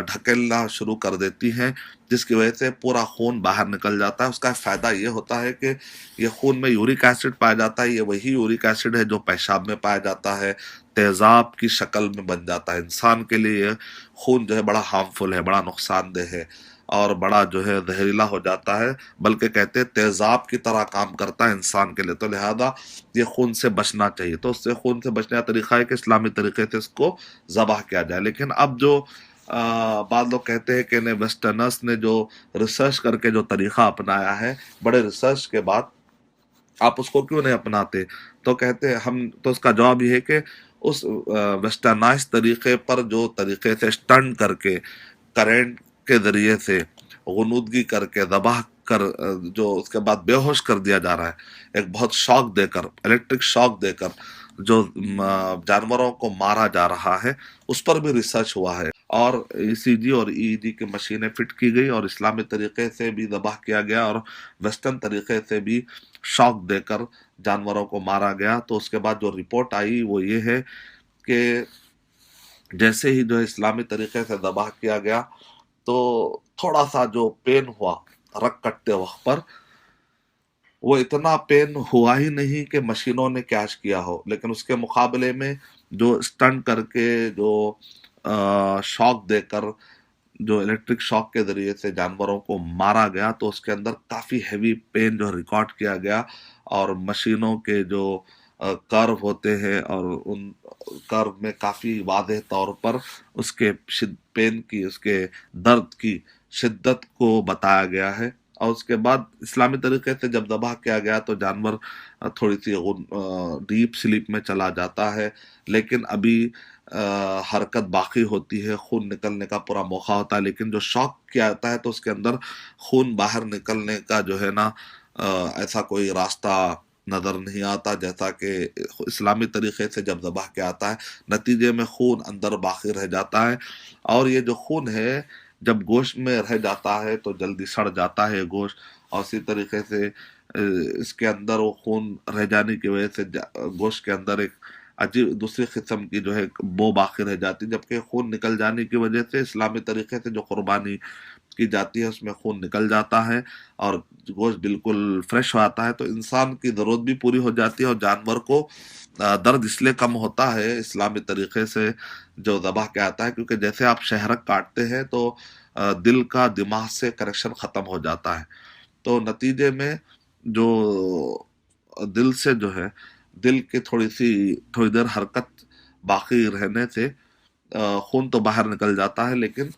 ڈھکیلنا شروع کر دیتی ہیں، جس کی وجہ سے پورا خون باہر نکل جاتا ہے۔ اس کا فائدہ یہ ہوتا ہے کہ یہ خون میں یورک ایسڈ پایا جاتا ہے، یہ وہی یورک ایسڈ ہے جو پیشاب میں پایا جاتا ہے، تیزاب کی شکل میں بن جاتا ہے۔ انسان کے لیے یہ خون جو ہے بڑا ہارمفل ہے، بڑا نقصان دہ ہے اور بڑا جو ہے زہریلا ہو جاتا ہے، بلکہ کہتے ہیں تیزاب کی طرح کام کرتا ہے انسان کے لیے۔ تو لہذا یہ خون سے بچنا چاہیے۔ تو اس سے خون سے بچنے کا طریقہ ہے کہ اسلامی طریقے سے اس کو ذبح کیا جائے۔ لیکن اب جو بعض لوگ کہتے ہیں کہ ویسٹرنرس نے جو ریسرچ کر کے جو طریقہ اپنایا ہے، بڑے ریسرچ کے بعد آپ اس کو کیوں نہیں اپناتے؟ تو کہتے ہیں تو اس کا جواب یہ ہے کہ اس ویسٹرنائز طریقے پر جو طریقے سے اسٹنٹ کر کے کرنٹ کے ذریعے سے غنودگی کر کے ذبح کر جو اس کے بعد بے ہوش کر دیا جا رہا ہے، ایک بہت شاک دے کر، الیکٹرک شاک دے کر جو جانوروں کو مارا جا رہا ہے، اس پر بھی ریسرچ ہوا ہے، اور ای سی جی اور ای جی کی مشینیں فٹ کی گئی اور اسلامی طریقے سے بھی ذبح کیا گیا اور ویسٹرن طریقے سے بھی شاک دے کر جانوروں کو مارا گیا۔ تو اس کے بعد جو رپورٹ آئی وہ یہ ہے کہ جیسے ہی جو اسلامی طریقے سے ذبح کیا گیا تو تھوڑا سا جو پین ہوا رگ کٹتے وقت پر، وہ اتنا پین ہوا ہی نہیں کہ مشینوں نے کیچ کیا ہو، لیکن اس کے مقابلے میں جو اسٹنٹ کر کے جو شاک دے کر جو الیکٹرک شاک کے ذریعے سے جانوروں کو مارا گیا، تو اس کے اندر کافی ہیوی پین جو ریکارڈ کیا گیا، اور مشینوں کے جو کرو ہوتے ہیں اور ان کرو میں کافی واضح طور پر اس کے پین کی، اس کے درد کی شدت کو بتایا گیا ہے۔ اور اس کے بعد اسلامی طریقے سے جب ذبح کیا گیا تو جانور تھوڑی سی ڈیپ سلیپ میں چلا جاتا ہے، لیکن ابھی حرکت باقی ہوتی ہے، خون نکلنے کا پورا موقع ہوتا ہے، لیکن جو شاک کیا جاتا ہے تو اس کے اندر خون باہر نکلنے کا جو ہے نا ایسا کوئی راستہ نظر نہیں آتا، جیسا کہ اسلامی طریقے سے جب ذبح کیا آتا ہے نتیجے میں خون اندر باقی رہ جاتا ہے، اور یہ جو خون ہے جب گوشت میں رہ جاتا ہے تو جلدی سڑ جاتا ہے گوشت، اور اسی طریقے سے اس کے اندر وہ خون رہ جانے کی وجہ سے گوشت کے اندر ایک عجیب دوسری قسم کی جو ہے بو باقی رہ جاتی، جبکہ خون نکل جانے کی وجہ سے اسلامی طریقے سے جو قربانی کی جاتی ہے اس میں خون نکل جاتا ہے اور گوشت بالکل فریش ہو آتا ہے، تو انسان کی ضرورت بھی پوری ہو جاتی ہے، اور جانور کو درد اس لیے کم ہوتا ہے اسلامی طریقے سے جو ذبح کیا آتا ہے، کیونکہ جیسے آپ شہرک کاٹتے ہیں تو دل کا دماغ سے کنیکشن ختم ہو جاتا ہے، تو نتیجے میں جو دل سے جو ہے دل کی تھوڑی دیر حرکت باقی رہنے سے خون تو باہر نکل جاتا ہے، لیکن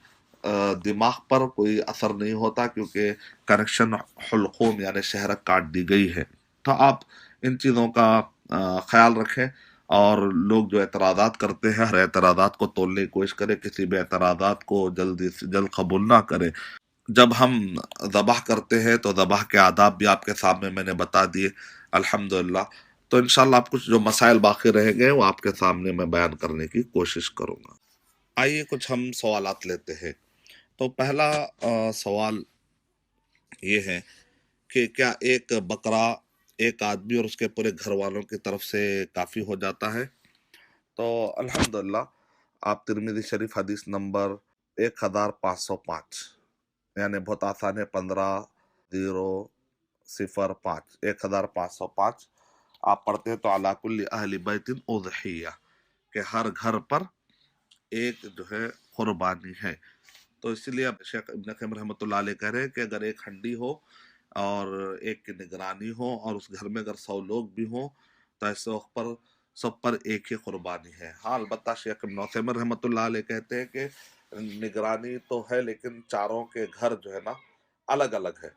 دماغ پر کوئی اثر نہیں ہوتا، کیونکہ کنیکشن حلقوم یعنی شہرک کاٹ دی گئی ہے۔ تو آپ ان چیزوں کا خیال رکھیں، اور لوگ جو اعتراضات کرتے ہیں ہر اعتراضات کو تولنے کی کوشش کریں، کسی بھی اعتراضات کو جلدی سے جلد قبول نہ کریں۔ جب ہم ذبح کرتے ہیں تو ذبح کے آداب بھی آپ کے سامنے میں نے بتا دیے الحمدللہ، تو انشاءاللہ آپ کچھ جو مسائل باقی رہ گئے وہ آپ کے سامنے میں بیان کرنے کی کوشش کروں گا۔ آئیے کچھ ہم سوالات لیتے ہیں۔ تو پہلا سوال یہ ہے کہ کیا ایک بکرا ایک آدمی اور اس کے پورے گھر والوں کی طرف سے کافی ہو جاتا ہے؟ تو الحمدللہ آپ ترمذی شریف حدیث نمبر 1505 یعنی بہت آسان ہے 1505 1505 آپ پڑھتے ہیں تو علی کل اہل بیت اضحیہ کہ ہر گھر پر ایک جو ہے قربانی ہے. تو اسی لیے اب شیخ ابن قیم رحمۃ اللہ علیہ کہہ رہے ہیں کہ اگر ایک ہنڈی ہو اور ایک کی نگرانی ہو اور اس گھر میں اگر 100 لوگ بھی ہوں تو ایسے وقت پر سب پر ایک ہی قربانی ہے. ہاں البتہ شیخ ابن قیم رحمۃ اللہ علیہ کہتے ہیں کہ نگرانی تو ہے لیکن چاروں کے گھر جو ہے نا الگ الگ ہے.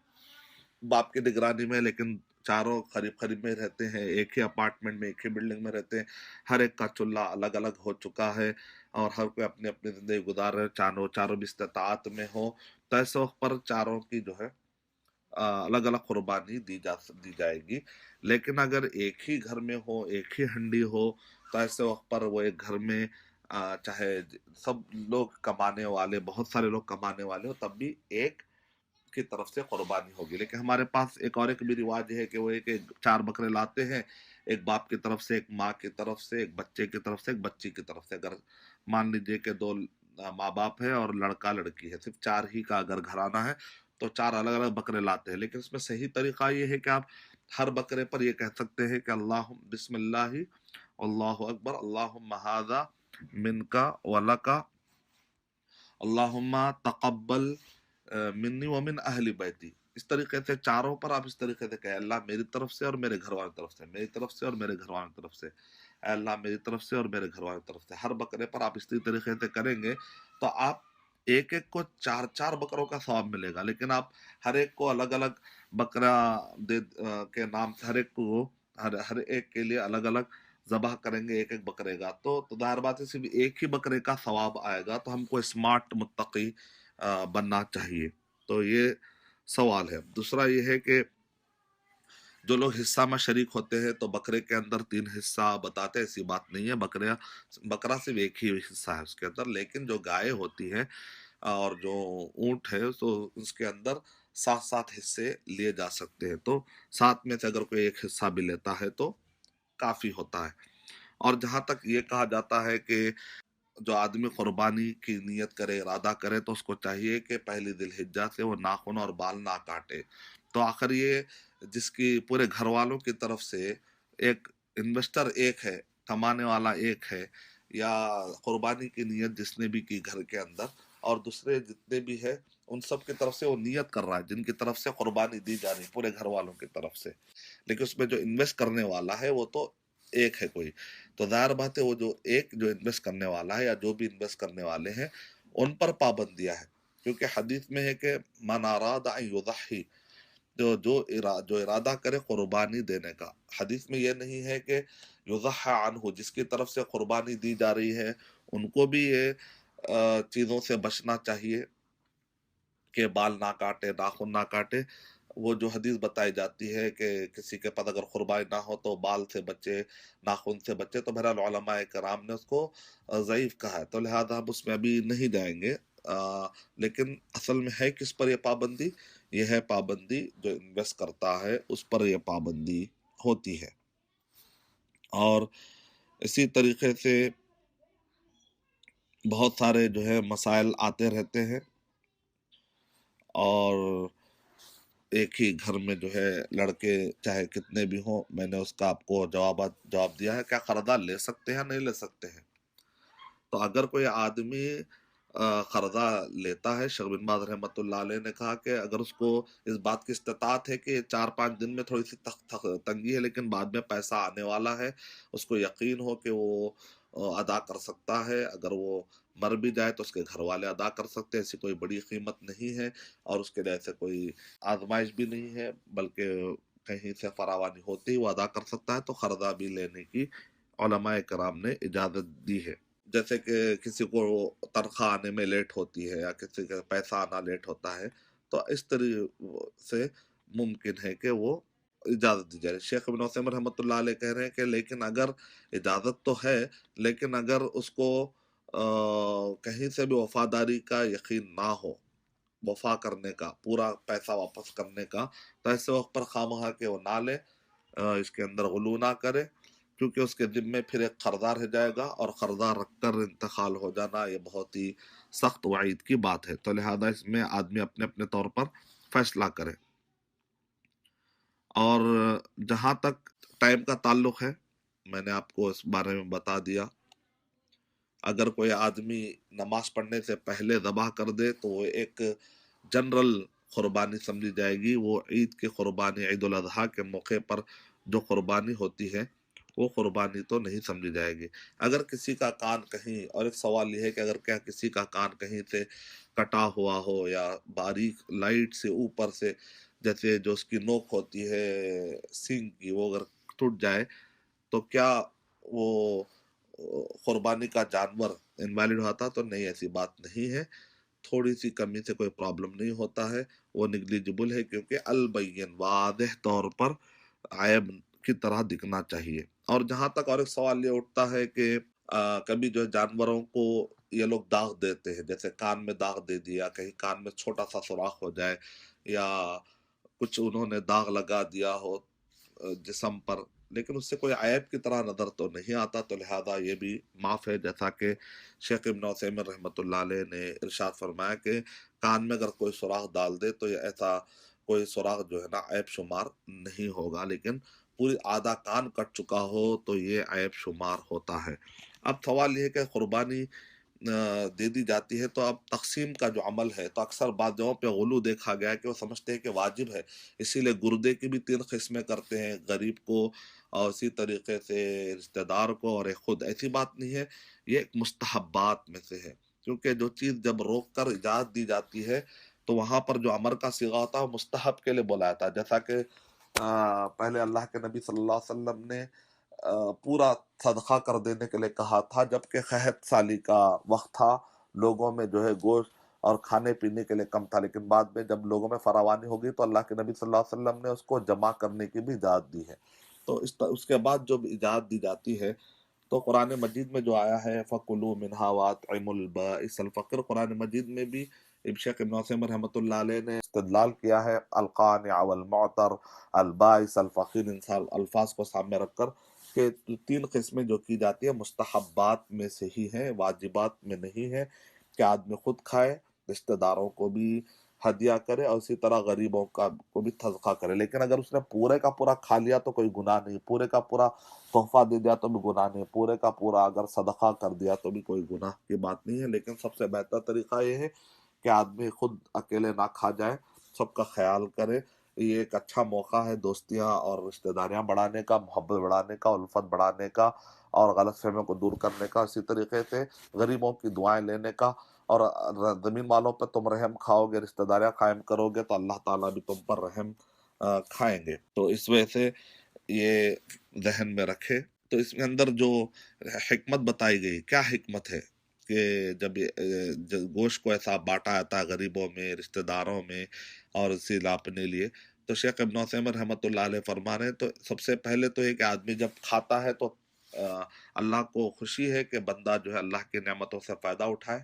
باپ کی نگرانی میں لیکن چاروں قریب قریب میں رہتے ہیں، ایک ہی اپارٹمنٹ میں ایک ہی بلڈنگ میں رہتے ہیں، ہر ایک کا چولہا الگ الگ ہو چکا ہے اور ہر کوئی اپنی اپنی زندگی گزار رہے، چاروں بھی استطاعت میں ہو تو ایسے وقت پر چاروں کی جو ہے الگ الگ قربانی دی جائے گی. لیکن اگر ایک ہی گھر میں ہو، ایک ہی ہنڈی ہو تو ایسے وقت پر وہ ایک گھر میں چاہے سب لوگ کمانے والے، بہت سارے لوگ کمانے والے ہو، تب بھی ایک کی طرف سے قربانی ہوگی. لیکن ہمارے پاس ایک بھی رواج ہے کہ وہ ایک 4 بکرے لاتے ہیں، ایک باپ کی طرف سے، ایک ماں کی طرف سے، ایک بچے کی طرف سے، ایک بچی کی طرف سے. اگر مان لیجئے کہ 2 ماں باپ ہے اور لڑکا لڑکی ہے، صرف 4 ہی کا اگر گھرانہ ہے تو 4 الگ الگ بکرے لاتے ہیں. لیکن اس میں صحیح طریقہ یہ ہے کہ آپ ہر بکرے پر یہ کہہ سکتے ہیں کہ بسم اللہ اللہ اکبر اللہم ھذا منکا ولکا اللہم تقبل منی ومن اہل بیتی. اس طریقے سے چاروں پر آپ اس طریقے سے کہیں اللہ میری طرف سے اور میرے گھر والوں کی طرف سے، میری طرف سے اور میرے گھر والوں کی طرف سے، اے اللہ میری طرف سے اور میرے گھر والوں کی طرف سے. ہر بکرے پر آپ اسی طریقے سے کریں گے تو آپ ایک کو 4 بکروں کا ثواب ملے گا. لیکن آپ ہر ایک کو الگ الگ بکرا کے نام سے ہر ایک کے لیے الگ الگ ذبح کریں گے ایک بکرے کا تو ظاہر بات ہے صرف ایک ہی بکرے کا ثواب آئے گا. تو ہم کو اسمارٹ متقی بننا چاہیے. تو یہ سوال ہے. دوسرا یہ ہے کہ جو لوگ حصہ میں شریک ہوتے ہیں تو بکرے کے اندر 3 حصہ بتاتے ہیں، ایسی بات نہیں ہے. بکرا صرف ایک ہی حصہ ہے اس کے اندر. لیکن جو گائے ہوتی ہے اور جو اونٹ ہے تو اس کے اندر 7 حصے لیے جا سکتے ہیں. تو 7 میں سے اگر کوئی ایک حصہ بھی لیتا ہے تو کافی ہوتا ہے. اور جہاں تک یہ کہا جاتا ہے کہ جو آدمی قربانی کی نیت کرے، ارادہ کرے تو اس کو چاہیے کہ پہلی ذی الحجہ سے وہ ناخن اور بال نہ کاٹے. تو آخر یہ جس کی پورے گھر والوں کی طرف سے ایک انویسٹر ایک ہے، کمانے والا ایک ہے، یا قربانی کی نیت جس نے بھی کی گھر کے اندر اور دوسرے جتنے بھی ہے ان سب کی طرف سے وہ نیت کر رہا ہے جن کی طرف سے قربانی دی جا رہی پورے گھر والوں کی طرف سے. لیکن اس میں جو انویسٹ کرنے والا ہے وہ تو ایک ہے کوئی. تو ظاہر بات ہے وہ جو انویسٹ کرنے والا ہے یا جو بھی انویسٹ کرنے والے ہیں ان پر پابندیاں ہیں. کیونکہ حدیث میں ہے کہ من اراد ان یضحی، جو ارادہ کرے قربانی دینے کا. حدیث میں یہ نہیں ہے کہ یضحى عنہ، جس کی طرف سے قربانی دی جا رہی ہے ان کو بھی یہ چیزوں سے بچنا چاہیے کہ بال نہ کاٹے، ناخن نہ کاٹے. وہ جو حدیث بتائی جاتی ہے کہ کسی کے پاس اگر قربانی نہ ہو تو بال سے بچے، ناخن سے بچے، تو بہرحال علماء کرام نے اس کو ضعیف کہا ہے. تو لہذا ہم اس میں ابھی نہیں جائیں گے. لیکن اصل میں ہے کس پر یہ پابندی؟ یہ ہے پابندی جو انویسٹ کرتا ہے اس پر یہ پابندی ہوتی ہے. اور اسی طریقے سے بہت سارے جو ہے مسائل آتے رہتے ہیں اور ایک ہی گھر میں جو ہے لڑکے چاہے کتنے بھی ہوں، میں نے اس کا آپ کو جواب دیا ہے. کیا قرضہ لے سکتے ہیں؟ نہیں لے سکتے ہیں. تو اگر کوئی آدمی قرضہ لیتا ہے، شیخ بن باز رحمۃ اللہ علیہ نے کہا کہ اگر اس کو اس بات کی استطاعت ہے کہ 4-5 دن میں تھوڑی سی تنگی ہے لیکن بعد میں پیسہ آنے والا ہے، اس کو یقین ہو کہ وہ ادا کر سکتا ہے، اگر وہ مر بھی جائے تو اس کے گھر والے ادا کر سکتے ہیں، ایسی کوئی بڑی قیمت نہیں ہے اور اس کے لیے ایسے کوئی آزمائش بھی نہیں ہے بلکہ کہیں سے فراوانی ہوتی ہی وہ ادا کر سکتا ہے، تو قرضہ بھی لینے کی علماء کرام نے اجازت دی ہے. جیسے کہ کسی کو تنخواہ آنے میں لیٹ ہوتی ہے یا کسی کا پیسہ آنا لیٹ ہوتا ہے تو اس طریقے سے ممکن ہے کہ وہ اجازت دی جائے. شیخ ابن عثیمین رحمۃ اللہ علیہ کہہ رہے ہیں کہ لیکن اگر اجازت تو ہے لیکن اگر اس کو کہیں سے بھی وفاداری کا یقین نہ ہو، وفا کرنے کا، پورا پیسہ واپس کرنے کا، تو ایسے وقت پر خواہ کہ وہ نہ لے، اس کے اندر غلو نہ کرے، کیونکہ اس کے ذمے پھر ایک قرضہ رہ جائے گا اور قرضہ رکھ کر انتقال ہو جانا یہ بہت ہی سخت وعید کی بات ہے، تو لہذا اس میں آدمی اپنے اپنے طور پر فیصلہ کرے۔ اور جہاں تک ٹائم کا تعلق ہے، میں نے آپ کو اس بارے میں بتا دیا، اگر کوئی آدمی نماز پڑھنے سے پہلے ذبح کر دے تو وہ ایک جنرل قربانی سمجھی جائے گی، وہ عید کی قربانی، عید الاضحیٰ کے موقع پر جو قربانی ہوتی ہے وہ قربانی تو نہیں سمجھی جائے گی۔ اگر کسی کا کان کہیں، اور ایک سوال یہ ہے کہ اگر کیا کسی کا کان کہیں سے کٹا ہوا ہو یا باریک لائٹ سے اوپر سے، جیسے جو اس کی نوک ہوتی ہے سینگ کی، وہ اگر ٹوٹ جائے تو کیا وہ قربانی کا جانور انویلڈ ہوتا؟ تو نہیں، ایسی بات نہیں ہے، تھوڑی سی کمی سے کوئی پرابلم نہیں ہوتا ہے، وہ نگلیجبل ہے، کیونکہ البین واضح طور پر عیب کی طرح دکھنا چاہیے۔ اور جہاں تک اور ایک سوال یہ اٹھتا ہے کہ کبھی جو جانوروں کو یہ لوگ داغ دیتے ہیں، جیسے کان میں داغ دے دیا، کہیں کان میں چھوٹا سا سوراخ ہو جائے، یا کچھ انہوں نے داغ لگا دیا ہو جسم پر، لیکن اس سے کوئی عیب کی طرح نظر تو نہیں آتا، تو لہذا یہ بھی معاف ہے، جیسا کہ شیخ ابن عثیمین رحمۃ اللہ علیہ نے ارشاد فرمایا کہ کان میں اگر کوئی سوراخ ڈال دے تو یہ ایسا کوئی سوراخ جو ہے نا عیب شمار نہیں ہوگا، لیکن پوری آدھا کان کٹ چکا ہو تو یہ عیب شمار ہوتا ہے۔ اب سوال یہ ہے کہ قربانی دے دی جاتی ہے، تو اب تقسیم کا جو عمل ہے، تو اکثر بعض جگہوں پہ غلو دیکھا گیا ہے کہ وہ سمجھتے ہیں کہ واجب ہے، اسی لیے گردے کی بھی 3 قسمیں کرتے ہیں، غریب کو اور اسی طریقے سے رشتہ دار کو اور ایک خود۔ ایسی بات نہیں ہے، یہ ایک مستحبات میں سے ہے، کیونکہ جو چیز جب روک کر اجازت دی جاتی ہے تو وہاں پر جو امر کا صیغہ ہوتا ہے وہ مستحب کے لیے بولا جاتا ہے، جیسا کہ پہلے اللہ کے نبی صلی اللہ علیہ وسلم نے پورا صدقہ کر دینے کے لیے کہا تھا، جبکہ قحط سالی کا وقت تھا، لوگوں میں جو ہے گوشت اور کھانے پینے کے لیے کم تھا، لیکن بعد میں جب لوگوں میں فراوانی ہوگی تو اللہ کے نبی صلی اللہ علیہ وسلم نے اس کو جمع کرنے کی بھی اجازت دی ہے۔ تو اس کے بعد جب اجازت دی جاتی ہے تو قرآن مجید میں جو آیا ہے فَكُلُوا مِنْهَا وَأَطْعِمُوا الْبَائِسَ الْفَقِيرَ، قرآن مجید میں بھی شیخ ابن عثیمین رحمۃ اللہ علیہ نے استدلال کیا ہے القانع والمعتر البائس الفقیر، ان الفاظ کو سامنے رکھ کر، کہ 3 قسمیں جو کی جاتی ہیں مستحبات میں سے ہی ہیں، واجبات میں نہیں ہے، کہ آدمی خود کھائے، رشتہ داروں کو بھی ہدیہ کرے، اور اسی طرح غریبوں کو بھی صدقہ کرے۔ لیکن اگر اس نے پورے کا پورا کھا لیا تو کوئی گناہ نہیں، پورے کا پورا تحفہ دے دیا تو بھی گناہ نہیں، پورے کا پورا اگر صدقہ کر دیا تو بھی کوئی گناہ کی بات نہیں ہے، لیکن سب سے بہتر طریقہ یہ ہے کہ آدمی خود اکیلے نہ کھا جائے، سب کا خیال کرے۔ یہ ایک اچھا موقع ہے دوستیاں اور رشتہ داریاں بڑھانے کا، محبت بڑھانے کا، الفت بڑھانے کا، اور غلط فہمیوں کو دور کرنے کا، اسی طریقے سے غریبوں کی دعائیں لینے کا، اور زمین والوں پر تم رحم کھاؤ گے، رشتہ داریاں قائم کرو گے تو اللہ تعالیٰ بھی تم پر رحم کھائیں گے۔ تو اس وجہ سے یہ ذہن میں رکھے۔ تو اس کے اندر جو حکمت بتائی گئی، کیا حکمت ہے کہ جب گوشت کو ایسا بانٹا جاتا ہے غریبوں میں، رشتہ داروں میں، اور اسی اپنے لیے، تو شیخ ابن عثیمین رحمۃ اللہ علیہ فرما رہے ہیں، تو سب سے پہلے تو یہ کہ آدمی جب کھاتا ہے تو اللہ کو خوشی ہے کہ بندہ جو ہے اللہ کی نعمتوں سے فائدہ اٹھائے،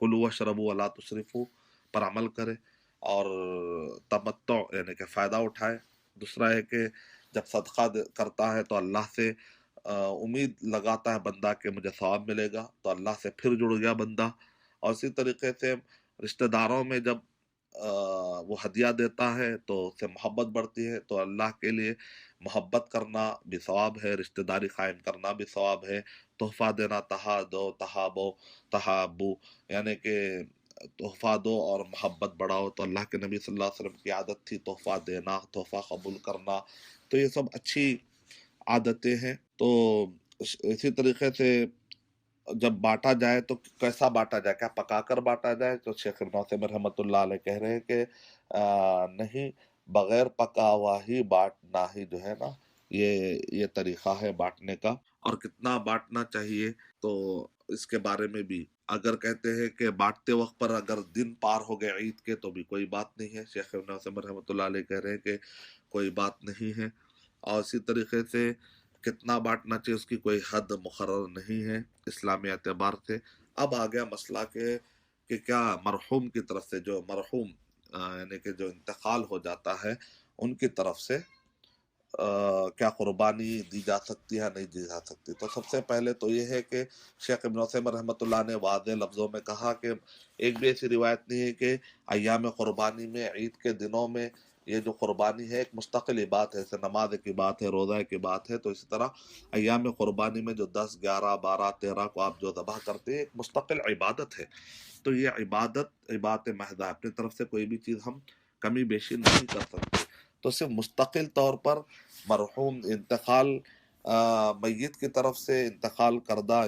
کلوا واشربوا ولا تسرفوا پر عمل کرے، اور تمتع یعنی کہ فائدہ اٹھائے۔ دوسرا ہے کہ جب صدقہ کرتا ہے تو اللہ سے امید لگاتا ہے بندہ کہ مجھے ثواب ملے گا، تو اللہ سے پھر جڑ گیا بندہ۔ اور اسی طریقے سے رشتہ داروں میں جب وہ ہدیہ دیتا ہے تو اس سے محبت بڑھتی ہے، تو اللہ کے لیے محبت کرنا بھی ثواب ہے، رشتہ داری قائم کرنا بھی ثواب ہے، تحفہ دینا، تہادو تہابو تہابو، یعنی کہ تحفہ دو اور محبت بڑھاؤ، تو اللہ کے نبی صلی اللہ علیہ وسلم کی عادت تھی تحفہ دینا، تحفہ قبول کرنا، تو یہ سب اچھی عادتیں ہیں۔ تو اسی طریقے سے جب بانٹا جائے تو کیسا بانٹا جائے، کیا پکا کر بانٹا جائے؟ تو شیخ ابن عثیمین رحمۃ اللہ علیہ کہہ رہے ہیں کہ نہیں، بغیر پکا ہوا ہی بانٹنا ہی جو ہے نا یہ طریقہ ہے بانٹنے کا۔ اور کتنا بانٹنا چاہیے تو اس کے بارے میں بھی اگر کہتے ہیں کہ بانٹتے وقت پر اگر دن پار ہو گئے عید کے تو بھی کوئی بات نہیں ہے، شیخ ابن عثیمین رحمۃ اللہ علیہ کہہ رہے ہیں کہ کوئی بات نہیں ہے۔ اور اسی طریقے سے کتنا بانٹنا چاہیے اس کی کوئی حد مقرر نہیں ہے اسلامی اعتبار سے۔ اب آ گیا مسئلہ کہ کیا مرحوم کی طرف سے، جو مرحوم یعنی کہ جو انتقال ہو جاتا ہے ان کی طرف سے کیا قربانی دی جا سکتی ہے نہیں دی جا سکتی؟ تو سب سے پہلے تو یہ ہے کہ شیخ ابن عثیمین رحمۃ اللہ نے واضح لفظوں میں کہا کہ ایک بھی ایسی روایت نہیں ہے کہ ایام قربانی میں، عید کے دنوں میں یہ جو قربانی ہے ایک مستقل عبادت ہے، جیسے نماز کی بات ہے، روزہ کی بات ہے، تو اسی طرح ایام قربانی میں جو 10، 11، 12، 13 کو آپ جو ذبح کرتے ہیں ایک مستقل عبادت ہے۔ تو یہ عبادت محض ہے، اپنی طرف سے کوئی بھی چیز ہم کمی بیشی نہیں کر سکتے۔ تو صرف مستقل طور پر مرحوم میت کی طرف سے انتقال کردہ،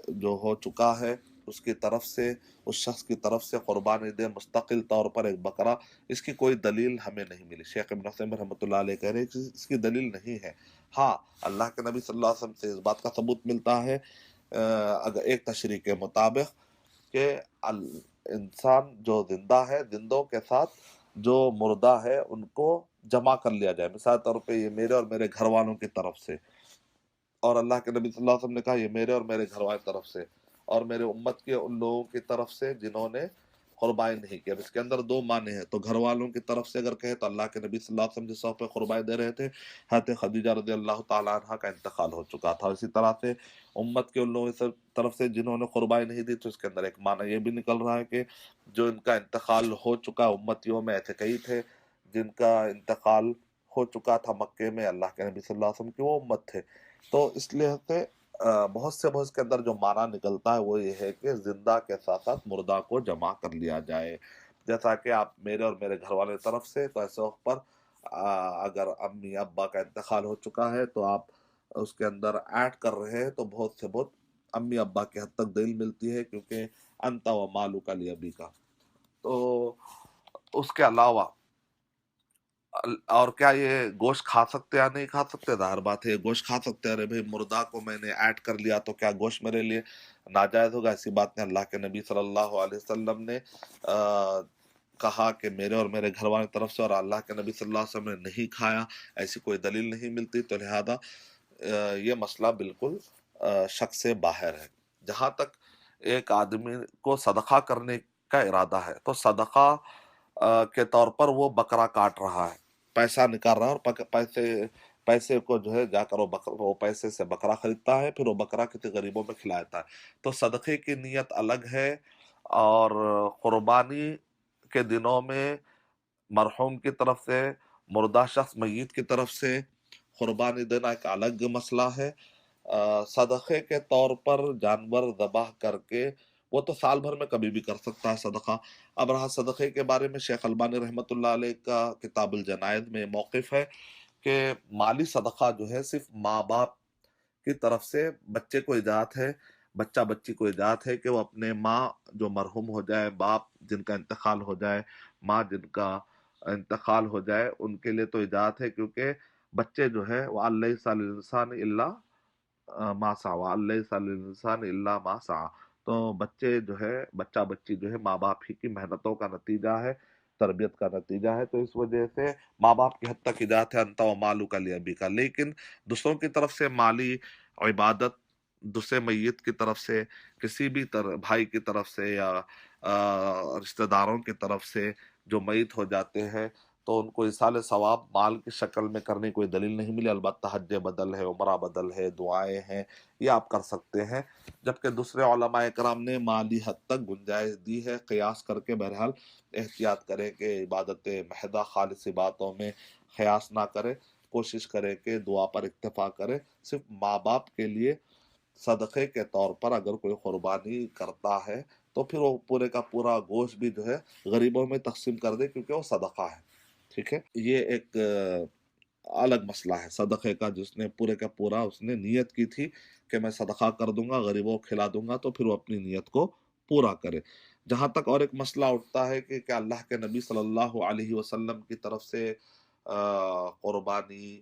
جو ہو چکا ہے، اس کی طرف سے، اس شخص کی طرف سے قربانی دے مستقل طور پر ایک بکرا، اس کی کوئی دلیل ہمیں نہیں ملی۔ شیخ ابن عثیمین رحمۃ اللہ علیہ کہہ رہے ہیں کہ اس کی دلیل نہیں ہے۔ ہاں، اللہ کے نبی صلی اللہ علیہ وسلم سے اس بات کا ثبوت ملتا ہے اگر ایک تشریح کے مطابق کہ انسان جو زندہ ہے، زندوں کے ساتھ جو مردہ ہے ان کو جمع کر لیا جائے۔ مثال طور پہ یہ میرے اور میرے گھر والوں کی طرف سے، اور اللہ کے نبی صلی اللہ علیہ وسلم نے کہا یہ میرے اور میرے گھر والوں کی طرف سے، اور میرے امت کے ان لوگوں کی طرف سے جنہوں نے قربانی نہیں کی۔ اب اس کے اندر دو معنی ہیں، تو گھر والوں کی طرف سے اگر کہے تو اللہ کے نبی صلی اللہ علیہ وسلم جس وقت پہ قربانی دے رہے تھے حضرت خدیجہ رضی اللہ تعالیٰ عنہ کا انتقال ہو چکا تھا۔ اسی طرح سے امت کے ان لوگوں کی طرف سے جنہوں نے قربانی نہیں دی، تو اس کے اندر ایک معنی یہ بھی نکل رہا ہے کہ جو ان کا انتقال ہو چکا، امتیوں میں ایسے کئی تھے جن کا انتقال ہو چکا تھا مکے میں، اللہ کے نبی صلی اللہ علیہ وسلم کی وہ امت تھے۔ تو اس لیے سے بہت کے اندر جو معنی نکلتا ہے وہ یہ ہے کہ زندہ کے ساتھ ساتھ مردہ کو جمع کر لیا جائے۔ جیسا کہ آپ میرے اور میرے گھر والے طرف سے، تو ایسے وقت پر اگر امی ابا کا انتقال ہو چکا ہے تو آپ اس کے اندر ایڈ کر رہے ہیں، تو بہت امی ابا کی حد تک دلیل ملتی ہے، کیونکہ انت و مالک لابی کا۔ تو اس کے علاوہ اور کیا یہ گوشت کھا سکتے یا نہیں کھا سکتے؟ ظاہر بات ہے یہ گوشت کھا سکتے ہیں۔ ارے بھائی، مردہ کو میں نے ایڈ کر لیا تو کیا گوشت میرے لیے ناجائز ہوگا؟ ایسی بات نہیں۔ اللہ کے نبی صلی اللہ علیہ وسلم نے کہا کہ میرے اور میرے گھر والے طرف سے، اور اللہ کے نبی صلی اللہ علیہ وسلم نے نہیں کھایا، ایسی کوئی دلیل نہیں ملتی، تو لہذا یہ مسئلہ بالکل شک سے باہر ہے۔ جہاں تک ایک آدمی کو صدقہ کرنے کا ارادہ ہے، تو صدقہ کے طور پر وہ بکرا کاٹ رہا ہے، پیسہ نکال رہا ہے، اور پیسے کو جو ہے جا کر وہ پیسے سے بکرا خریدتا ہے، پھر وہ بکرا کسی غریبوں میں کھلاتا ہے۔ تو صدقے کی نیت الگ ہے، اور قربانی کے دنوں میں مرحوم کی طرف سے، مردہ شخص میت کی طرف سے قربانی دینا ایک الگ مسئلہ ہے۔ صدقے کے طور پر جانور ذبح کر کے وہ تو سال بھر میں کبھی بھی کر سکتا ہے صدقہ۔ اب رہا صدقے کے بارے میں، شیخ البانی رحمۃ اللہ علیہ کا کتاب الجنائز میں موقف ہے کہ مالی صدقہ جو ہے صرف ماں باپ کی طرف سے بچے کو اجازت ہے، بچہ بچی کو اجازت ہے کہ وہ اپنے ماں جو مرحوم ہو جائے، باپ جن کا انتقال ہو جائے، ماں جن کا انتقال ہو جائے، ان کے لیے تو اجازت ہے، کیونکہ بچے جو ہے وَلَيْسَ لِلْإِنسَانِ إِلَّا مَا سَعَىٰ وَلَيْسَ لِلْإِنسَانِ إِلَّا مَا سَعَىٰ۔ تو بچے جو ہے، بچہ بچی جو ہے ماں باپ ہی کی محنتوں کا نتیجہ ہے، تربیت کا نتیجہ ہے۔ تو اس وجہ سے ماں باپ کی حد تک اجازت ہے انت و مالک لابیک کا، لیکن دوسروں کی طرف سے مالی عبادت، دوسرے میت کی طرف سے، کسی بھی بھائی کی طرف سے یا رشتہ داروں کی طرف سے جو میت ہو جاتے ہیں، تو ان کو ایصال ثواب مال کی شکل میں کرنے کی کوئی دلیل نہیں ملی۔ البتہ حج بدل ہے، عمرہ بدل ہے، دعائیں ہیں، یہ آپ کر سکتے ہیں۔ جبکہ دوسرے علماء کرام نے مالی حد تک گنجائش دی ہے، قیاس کر کے۔ بہرحال احتیاط کریں کہ عبادت محضہ خالص باتوں میں قیاس نہ کرے، کوشش کرے کہ دعا پر اکتفا کرے۔ صرف ماں باپ کے لیے صدقے کے طور پر اگر کوئی قربانی کرتا ہے تو پھر وہ پورے کا پورا گوشت بھی جو ہے غریبوں میں تقسیم کر دے، کیونکہ وہ صدقہ ہے۔ ٹھیک ہے، یہ ایک الگ مسئلہ ہے صدقے کا، جس نے پورے کا پورا اس نے نیت کی تھی کہ میں صدقہ کر دوں گا، غریبوں کو کھلا دوں گا، تو پھر وہ اپنی نیت کو پورا کرے۔ جہاں تک اور ایک مسئلہ اٹھتا ہے کہ کیا اللہ کے نبی صلی اللہ علیہ وسلم کی طرف سے قربانی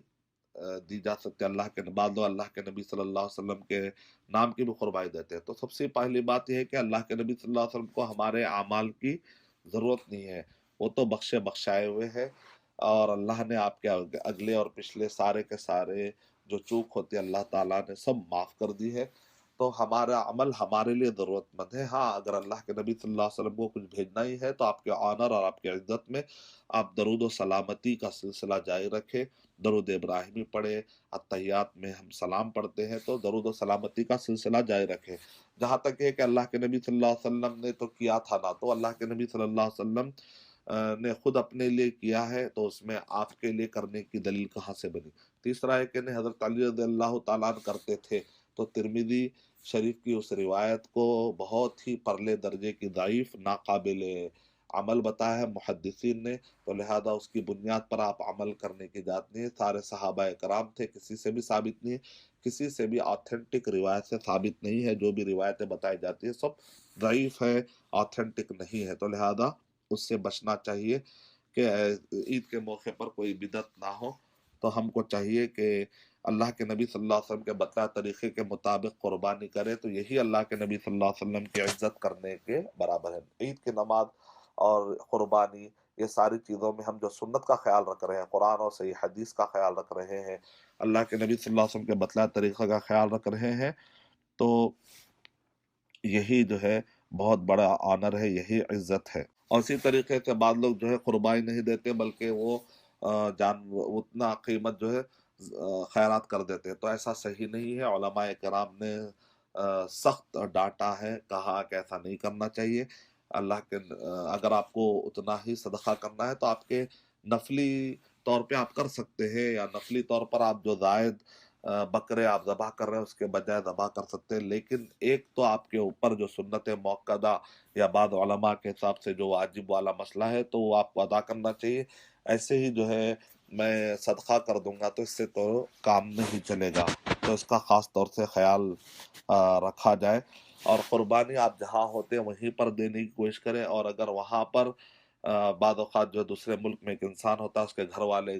دی جا سکتے؟ اللہ کے نبی صلی اللہ علیہ وسلم کے نام کی بھی قربانی دیتے ہیں۔ تو سب سے پہلی بات یہ ہے کہ اللہ کے نبی صلی اللہ علیہ وسلم کو ہمارے اعمال کی ضرورت نہیں ہے، وہ تو بخشائے ہوئے ہیں، اور اللہ نے آپ کے اگلے اور پچھلے سارے کے سارے جو چوک ہوتی ہے اللہ تعالیٰ نے سب معاف کر دی ہے۔ تو ہمارا عمل ہمارے لیے ضرورت مند ہے. ہاں اگر اللہ کے نبی صلی اللہ علیہ وسلم کو کچھ بھیجنا ہی ہے تو آپ کے آنر اور آپ کی عزت میں آپ درود و سلامتی کا سلسلہ جاری رکھے. درود ابراہیمی پڑھے. اتحیات میں ہم سلام پڑھتے ہیں تو درود و سلامتی کا سلسلہ جاری رکھے. جہاں تک ہے کہ اللہ کے نبی صلی اللہ علیہ وسلم نے تو کیا تھا نا، تو اللہ کے نبی صلی اللہ علیہ وسلم نے خود اپنے لیے کیا ہے تو اس میں آپ کے لیے کرنے کی دلیل کہاں سے بنی؟ تیسرا ہے کہ حضرت علی رضی اللہ تعالیٰ عنہ کرتے تھے، تو ترمذی شریف کی اس روایت کو بہت ہی پرلے درجے کی ضعیف ناقابل عمل بتایا ہے محدثین نے، تو لہذا اس کی بنیاد پر آپ عمل کرنے کی اجازت نہیں ہے. سارے صحابہ کرام تھے، کسی سے بھی ثابت نہیں ہے، کسی سے بھی آتھینٹک روایت سے ثابت نہیں ہے. جو بھی روایتیں بتائی جاتی ہیں سب ضعیف ہے، آتھینٹک نہیں ہے، تو لہذا اس سے بچنا چاہیے کہ عید کے موقع پر کوئی بدعت نہ ہو. تو ہم کو چاہیے کہ اللہ کے نبی صلی اللہ علیہ وسلم کے بتائے طریقے کے مطابق قربانی کرے، تو یہی اللہ کے نبی صلی اللہ علیہ وسلم کی عزت کرنے کے برابر ہے. عید کی نماز اور قربانی، یہ ساری چیزوں میں ہم جو سنت کا خیال رکھ رہے ہیں، قرآن اور صحیح حدیث کا خیال رکھ رہے ہیں، اللہ کے نبی صلی اللہ علیہ وسلم کے بتائے طریقے کا خیال رکھ رہے ہیں، تو یہی جو ہے بہت بڑا آنر ہے، یہی عزت ہے. اور اسی طریقے سے بعض لوگ جو ہے قربانی نہیں دیتے بلکہ وہ اتنا قیمت جو ہے خیرات کر دیتے ہیں، تو ایسا صحیح نہیں ہے. علماء کرام نے سخت ڈانٹا ہے، کہا کہ ایسا نہیں کرنا چاہیے. اللہ کے اگر آپ کو اتنا ہی صدقہ کرنا ہے تو آپ کے نفلی طور پہ آپ کر سکتے ہیں، یا نفلی طور پر آپ جو زائد بکرے آپ ذبح کر رہے ہیں اس کے بجائے ذبح کر سکتے ہیں. لیکن ایک تو آپ کے اوپر جو سنت موقدہ یا بعض علماء کے حساب سے جو واجب والا مسئلہ ہے تو وہ آپ کو ادا کرنا چاہیے. ایسے ہی جو ہے میں صدقہ کر دوں گا تو اس سے تو کام نہیں چلے گا، تو اس کا خاص طور سے خیال رکھا جائے. اور قربانی آپ جہاں ہوتے ہیں وہیں پر دینے کی کوشش کریں، اور اگر وہاں پر بعض اوقات جو دوسرے ملک میں ایک انسان ہوتا ہے اس کے گھر والے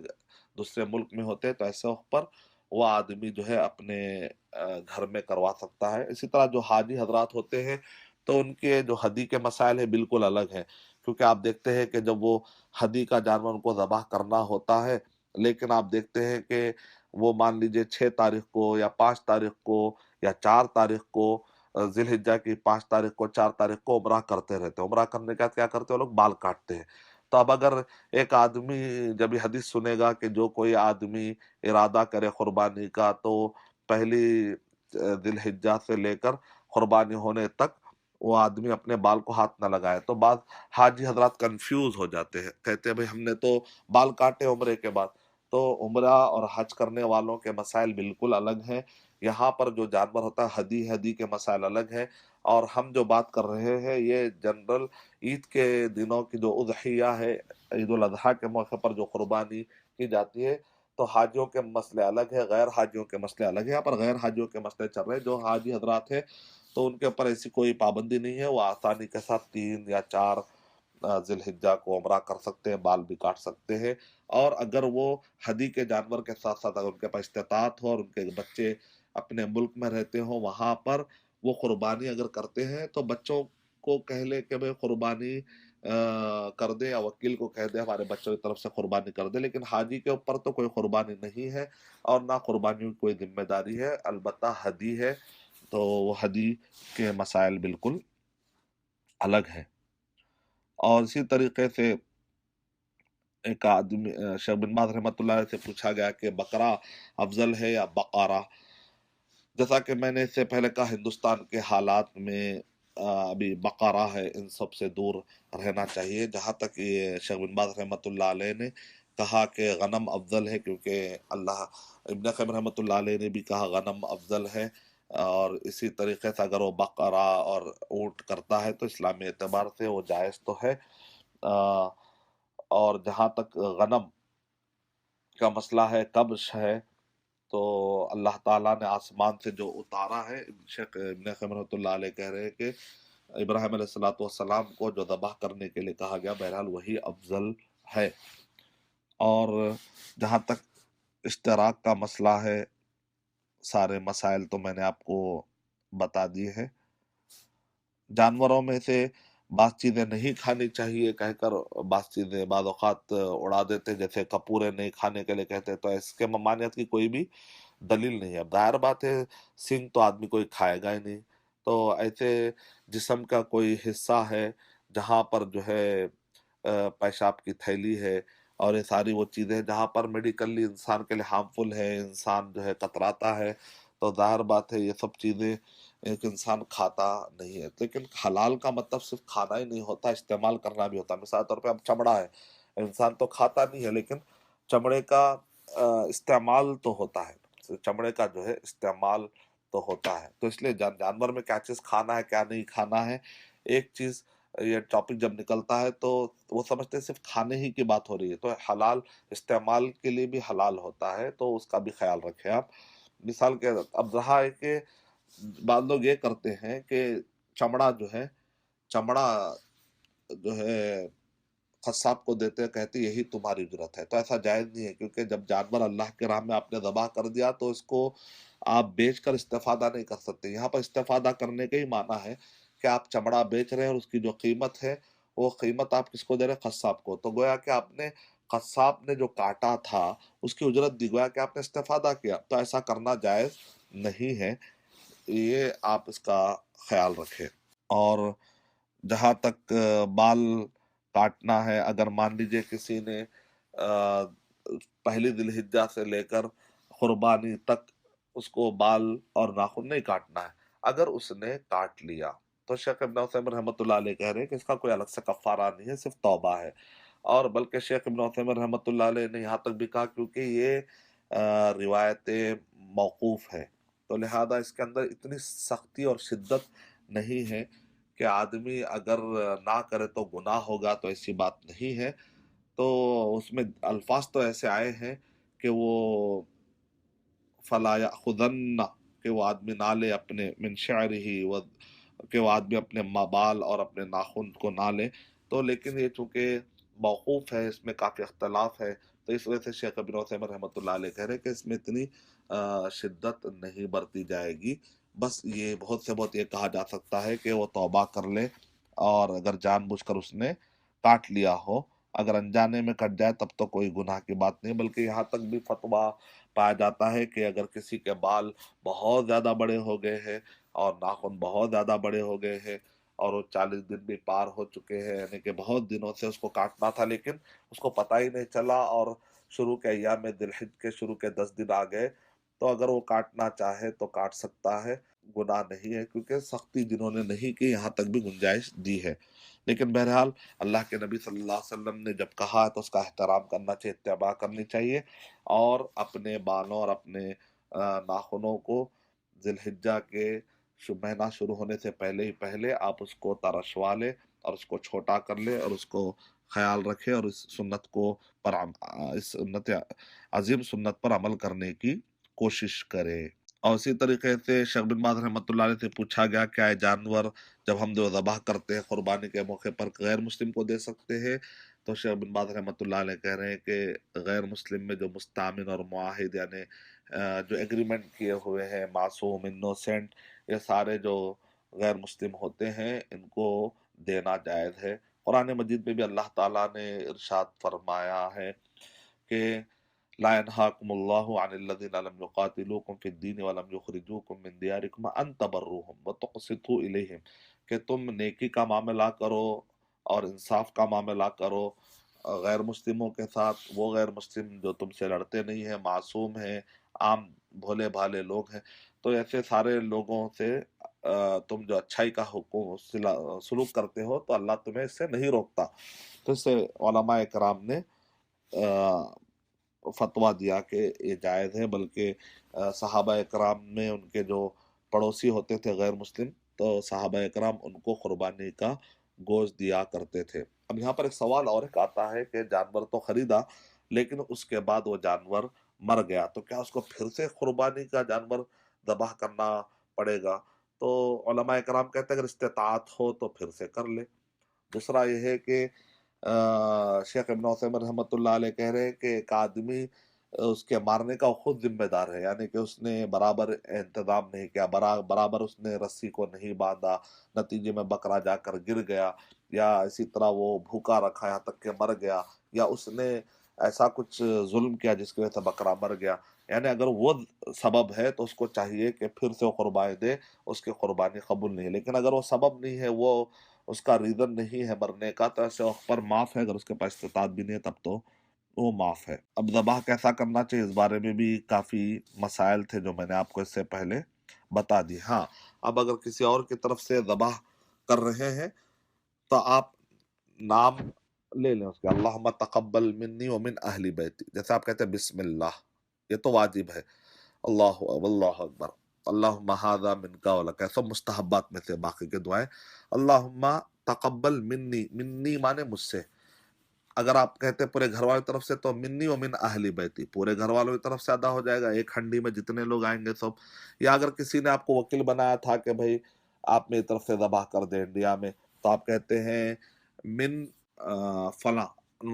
دوسرے ملک میں ہوتے ہیں تو ایسے وقت پر وہ آدمی جو ہے اپنے گھر میں کروا سکتا ہے. اسی طرح جو حاجی حضرات ہوتے ہیں تو ان کے جو حدی کے مسائل ہیں بالکل الگ ہیں، کیونکہ آپ دیکھتے ہیں کہ جب وہ حدی کا جانور ان کو ذبح کرنا ہوتا ہے، لیکن آپ دیکھتے ہیں کہ وہ مان لیجئے 6 تاریخ کو یا 5 تاریخ کو یا 4 تاریخ کو ذی الحجہ کی 5 تاریخ کو 4 تاریخ کو عمرہ کرتے رہتے ہیں. عمرہ کرنے کا کیا کرتے ہیں وہ لوگ؟ بال کاٹتے ہیں. تو اب اگر ایک آدمی جب یہ حدیث سنے گا کہ جو کوئی آدمی ارادہ کرے قربانی کا تو پہلی ذی الحجہ سے لے کر قربانی ہونے تک وہ آدمی اپنے بال کو ہاتھ نہ لگائے، تو بعض حاجی حضرات کنفیوز ہو جاتے ہیں، کہتے ہیں بھئی ہم نے تو بال کاٹے عمرے کے بعد. تو عمرہ اور حج کرنے والوں کے مسائل بالکل الگ ہیں. یہاں پر جو جانور ہوتا ہے حدی کے مسائل الگ ہیں. اور ہم جو بات کر رہے ہیں یہ جنرل عید کے دنوں کی جو اضحیہ ہے، عید الاضحیٰ کے موقع پر جو قربانی کی جاتی ہے، تو حاجیوں کے مسئلے الگ ہے، غیر حاجیوں کے مسئلے الگ ہیں. یہاں پر غیر حاجیوں کے مسئلے چل رہے ہیں. جو حاجی حضرات ہیں تو ان کے اوپر ایسی کوئی پابندی نہیں ہے، وہ آسانی کے ساتھ 3 یا 4 ذی الحجہ کو عمرہ کر سکتے ہیں، بال بھی کاٹ سکتے ہیں. اور اگر وہ حدی کے جانور کے ساتھ ساتھ اگر ان کے پاس استطاعت ہو اور ان کے بچے اپنے ملک میں رہتے ہوں، وہاں پر وہ قربانی اگر کرتے ہیں تو بچوں کو کہہ لے کہ بھئی قربانی کر دے، یا وکیل کو کہہ دے ہمارے بچوں کی طرف سے قربانی کر دے. لیکن حاجی کے اوپر تو کوئی قربانی نہیں ہے اور نہ قربانی کی کوئی ذمہ داری ہے، البتہ حدی ہے، تو وہ حدی کے مسائل بالکل الگ ہیں. اور اسی طریقے سے ایک آدمی شیخ بن باز رحمۃ اللہ علیہ سے پوچھا گیا کہ بکرا افضل ہے یا بقارہ. جیسا کہ میں نے اس سے پہلے کہا ہندوستان کے حالات میں ابھی بقرہ ہے، ان سب سے دور رہنا چاہیے. جہاں تک یہ شیخ بن باز رحمۃ اللہ علیہ نے کہا کہ غنم افضل ہے، کیونکہ ابن قیم رحمۃ اللہ علیہ نے بھی کہا غنم افضل ہے. اور اسی طریقے سے اگر وہ بقرہ اور اونٹ کرتا ہے تو اسلامی اعتبار سے وہ جائز تو ہے. اور جہاں تک غنم کا مسئلہ ہے، کبش ہے، تو اللہ تعالیٰ نے آسمان سے جو اتارا ہے، شیخ ابن قیم رحمۃ اللہ علیہ کہہ رہے ہیں کہ ابراہیم علیہ السلام کو جو ذبح کرنے کے لیے کہا گیا، بہرحال وہی افضل ہے. اور جہاں تک اشتراک کا مسئلہ ہے، سارے مسائل تو میں نے آپ کو بتا دیے ہیں. جانوروں میں سے بعض چیزیں نہیں کھانی چاہیے کہہ کر بعض چیزیں بعض اوقات اڑا دیتے، جیسے کپورے نہیں کھانے کے لیے کہتے ہیں، تو اس کے ممانعت کی کوئی بھی دلیل نہیں ہے۔ اب ظاہر بات ہے سنگ تو آدمی کوئی کھائے گا ہی نہیں، تو ایسے جسم کا کوئی حصہ ہے جہاں پر جو ہے پیشاب کی تھیلی ہے اور یہ ساری وہ چیزیں جہاں پر میڈیکلی انسان کے لیے ہارمفل ہے، انسان جو ہے کتراتا ہے، تو ظاہر بات ہے یہ سب چیزیں ایک انسان کھاتا نہیں ہے۔ لیکن حلال کا مطلب صرف کھانا ہی نہیں ہوتا، استعمال کرنا بھی ہوتا ہے۔ مثال طور پہ اب چمڑا ہے، انسان تو کھاتا نہیں ہے لیکن چمڑے کا استعمال تو ہوتا ہے، چمڑے کا جو ہے استعمال تو ہوتا ہے۔ تو اس لیے جانور میں کیا چیز کھانا ہے کیا نہیں کھانا ہے، ایک چیز یہ ٹاپک جب نکلتا ہے تو وہ سمجھتے ہیں صرف کھانے ہی کی بات ہو رہی ہے، تو حلال استعمال کے لیے بھی حلال ہوتا ہے، تو اس کا بھی خیال رکھیں آپ۔ مثال کے اب رہا ہے کہ بعض لوگ یہ کرتے ہیں کہ چمڑا جو ہے، چمڑا جو ہے قصاب کو دیتے کہتے یہی تمہاری اجرت ہے، تو ایسا جائز نہیں ہے، کیونکہ جب جانور اللہ کے راہ میں آپ نے ذبح کر دیا تو اس کو آپ بیچ کر استفادہ نہیں کر سکتے۔ یہاں پر استفادہ کرنے کا ہی معنی ہے کہ آپ چمڑا بیچ رہے ہیں اور اس کی جو قیمت ہے وہ قیمت آپ کس کو دے رہے ہیں؟ قصاب کو۔ تو گویا کہ آپ نے قصاب نے جو کاٹا تھا اس کی اجرت دی، گویا کہ آپ نے استفادہ کیا، تو ایسا کرنا جائز نہیں ہے، یہ آپ اس کا خیال رکھیں۔ اور جہاں تک بال کاٹنا ہے، اگر مان لیجئے کسی نے پہلی ذی الحجہ سے لے کر قربانی تک اس کو بال اور ناخن نہیں کاٹنا ہے، اگر اس نے کاٹ لیا تو شیخ ابن عثیمین رحمۃ اللہ علیہ کہہ رہے ہیں کہ اس کا کوئی الگ سے کفارہ نہیں ہے، صرف توبہ ہے۔ اور بلکہ شیخ ابن عثیمین رحمۃ اللہ علیہ نے یہاں تک بھی کہا کیونکہ یہ روایت موقوف ہے تو لہذا اس کے اندر اتنی سختی اور شدت نہیں ہے کہ آدمی اگر نہ کرے تو گناہ ہوگا، تو ایسی بات نہیں ہے۔ تو اس میں الفاظ تو ایسے آئے ہیں کہ وہ فلا یأخذن، کہ وہ آدمی نہ لے اپنے من شعرہ و، کہ وہ آدمی اپنے بال اور اپنے ناخن کو نہ لے، تو لیکن یہ چونکہ موقوف ہے اس میں کافی اختلاف ہے، تو اس وجہ سے شیخ ابن عثیمین رحمۃ اللہ علیہ کہہ رہے کہ اس میں اتنی شدت نہیں برتی جائے گی، بس یہ بہت سے بہت یہ کہا جا سکتا ہے کہ وہ توبہ کر لے، اور اگر جان بوجھ کر اس نے کاٹ لیا ہو، اگر انجانے میں کٹ جائے تب تو کوئی گناہ کی بات نہیں، بلکہ یہاں تک بھی فتویٰ پایا جاتا ہے کہ اگر کسی کے بال بہت زیادہ بڑے ہو گئے ہیں اور ناخن بہت زیادہ بڑے ہو گئے ہیں اور وہ 40 دن بھی پار ہو چکے ہیں، یعنی کہ بہت دنوں سے اس کو کاٹنا تھا لیکن اس کو پتہ ہی نہیں چلا، اور شروع کے ایام میں ذی الحج کے شروع کے 10 دن آ گئے، تو اگر وہ کاٹنا چاہے تو کاٹ سکتا ہے، گناہ نہیں ہے، کیونکہ سختی جنہوں نے نہیں کی یہاں تک بھی گنجائش دی ہے۔ لیکن بہرحال اللہ کے نبی صلی اللہ علیہ وسلم نے جب کہا ہے تو اس کا احترام کرنا چاہیے، اتباع کرنی چاہیے، اور اپنے بالوں اور اپنے ناخنوں کو ذی الحجہ کے مہینہ شروع ہونے سے پہلے ہی پہلے آپ اس کو ترشوا لے اور اس کو چھوٹا کر لے اور اس کو خیال رکھے، اور اس سنت کو اس سنت عظیم سنت پر عمل کرنے کی کوشش کرے۔ اور اسی طریقے سے شیخ بن باز رحمۃ اللہ علیہ سے پوچھا گیا کیا یہ جانور جب ہم جو ذبح کرتے ہیں قربانی کے موقع پر غیر مسلم کو دے سکتے ہیں؟ تو شیخ بن باز رحمۃ اللہ علیہ کہہ رہے ہیں کہ غیر مسلم میں جو مستامن اور معاہد، یعنی جو ایگریمنٹ کیے ہوئے ہیں، معصوم، انوسینٹ، یہ سارے جو غیر مسلم ہوتے ہیں ان کو دینا جائز ہے۔ قرآن مجید میں بھی اللہ تعالیٰ نے ارشاد فرمایا ہے کہ لا ينهاكم الله عن الذين لم يقاتلوكم في الدين ولم يخرجوكم من دياركم ان تبروهم وتقسطوا اليهم، کہ تم نیکی کا معاملہ کرو اور انصاف کا معاملہ کرو غیر مسلموں کے ساتھ، وہ غیر مسلم جو تم سے لڑتے نہیں ہیں، معصوم ہیں، عام بھولے بھالے لوگ ہیں، تو ایسے سارے لوگوں سے تم جو اچھائی کا حکم سلوک کرتے ہو تو اللہ تمہیں اس سے نہیں روکتا۔ تو اس سے علماء کرام نے فتویٰ دیا کہ یہ جائز ہے، بلکہ صحابہ اکرام میں ان کے جو پڑوسی ہوتے تھے غیر مسلم، تو صحابہ اکرام ان کو قربانی کا گوشت دیا کرتے تھے۔ اب یہاں پر ایک سوال اور ایک آتا ہے کہ جانور تو خریدا لیکن اس کے بعد وہ جانور مر گیا، تو کیا اس کو پھر سے قربانی کا جانور ذبح کرنا پڑے گا؟ تو علماء اکرام کہتے ہیں اگر استطاعت ہو تو پھر سے کر لے۔ دوسرا یہ ہے کہ شیخ ابن عثیمین رحمۃ اللہ علیہ کہہ رہے ہیں کہ ایک آدمی اس کے مارنے کا خود ذمہ دار ہے، یعنی کہ اس نے برابر انتظام نہیں کیا، برابر اس نے رسی کو نہیں باندھا، نتیجے میں بکرا جا کر گر گیا، یا اسی طرح وہ بھوکا رکھا یہاں تک کہ مر گیا، یا اس نے ایسا کچھ ظلم کیا جس کی وجہ سے بکرا مر گیا، یعنی اگر وہ سبب ہے تو اس کو چاہیے کہ پھر سے وہ قربانی دے، اس کی قربانی قبول نہیں ہے۔ لیکن اگر وہ سبب نہیں ہے، وہ اس کا ریزن نہیں ہے مرنے کا، تو ایسے وقت پر معاف ہے، اگر اس کے پاس استطاعت بھی نہیں ہے تب تو وہ معاف ہے۔ اب ذبح کیسا کرنا چاہیے، اس بارے میں بھی کافی مسائل تھے جو میں نے آپ کو اس سے پہلے بتا دی۔ ہاں، اب اگر کسی اور کی طرف سے ذبح کر رہے ہیں تو آپ نام لے لیں اس کے، اللہم تقبل منی ومن اہل بیتی، جیسے آپ کہتے ہیں بسم اللہ، یہ تو واجب ہے، اللہ اکبر، اللہم ھذا منک ولک، سب مستحبات میں سے باقی کے دعائیں۔ اللہم تقبل منی، منی مانے مجھ سے، اگر آپ کہتے ہیں پورے گھر والوں کی طرف سے تو منی ومن اہل بیتی، پورے گھر والوں کی طرف سے ادا ہو جائے گا، ایک ہنڈی میں جتنے لوگ آئیں گے سب۔ یا اگر کسی نے آپ کو وکیل بنایا تھا کہ بھائی آپ میری طرف سے ذبح کر دیں انڈیا میں، تو آپ کہتے ہیں من فلاں،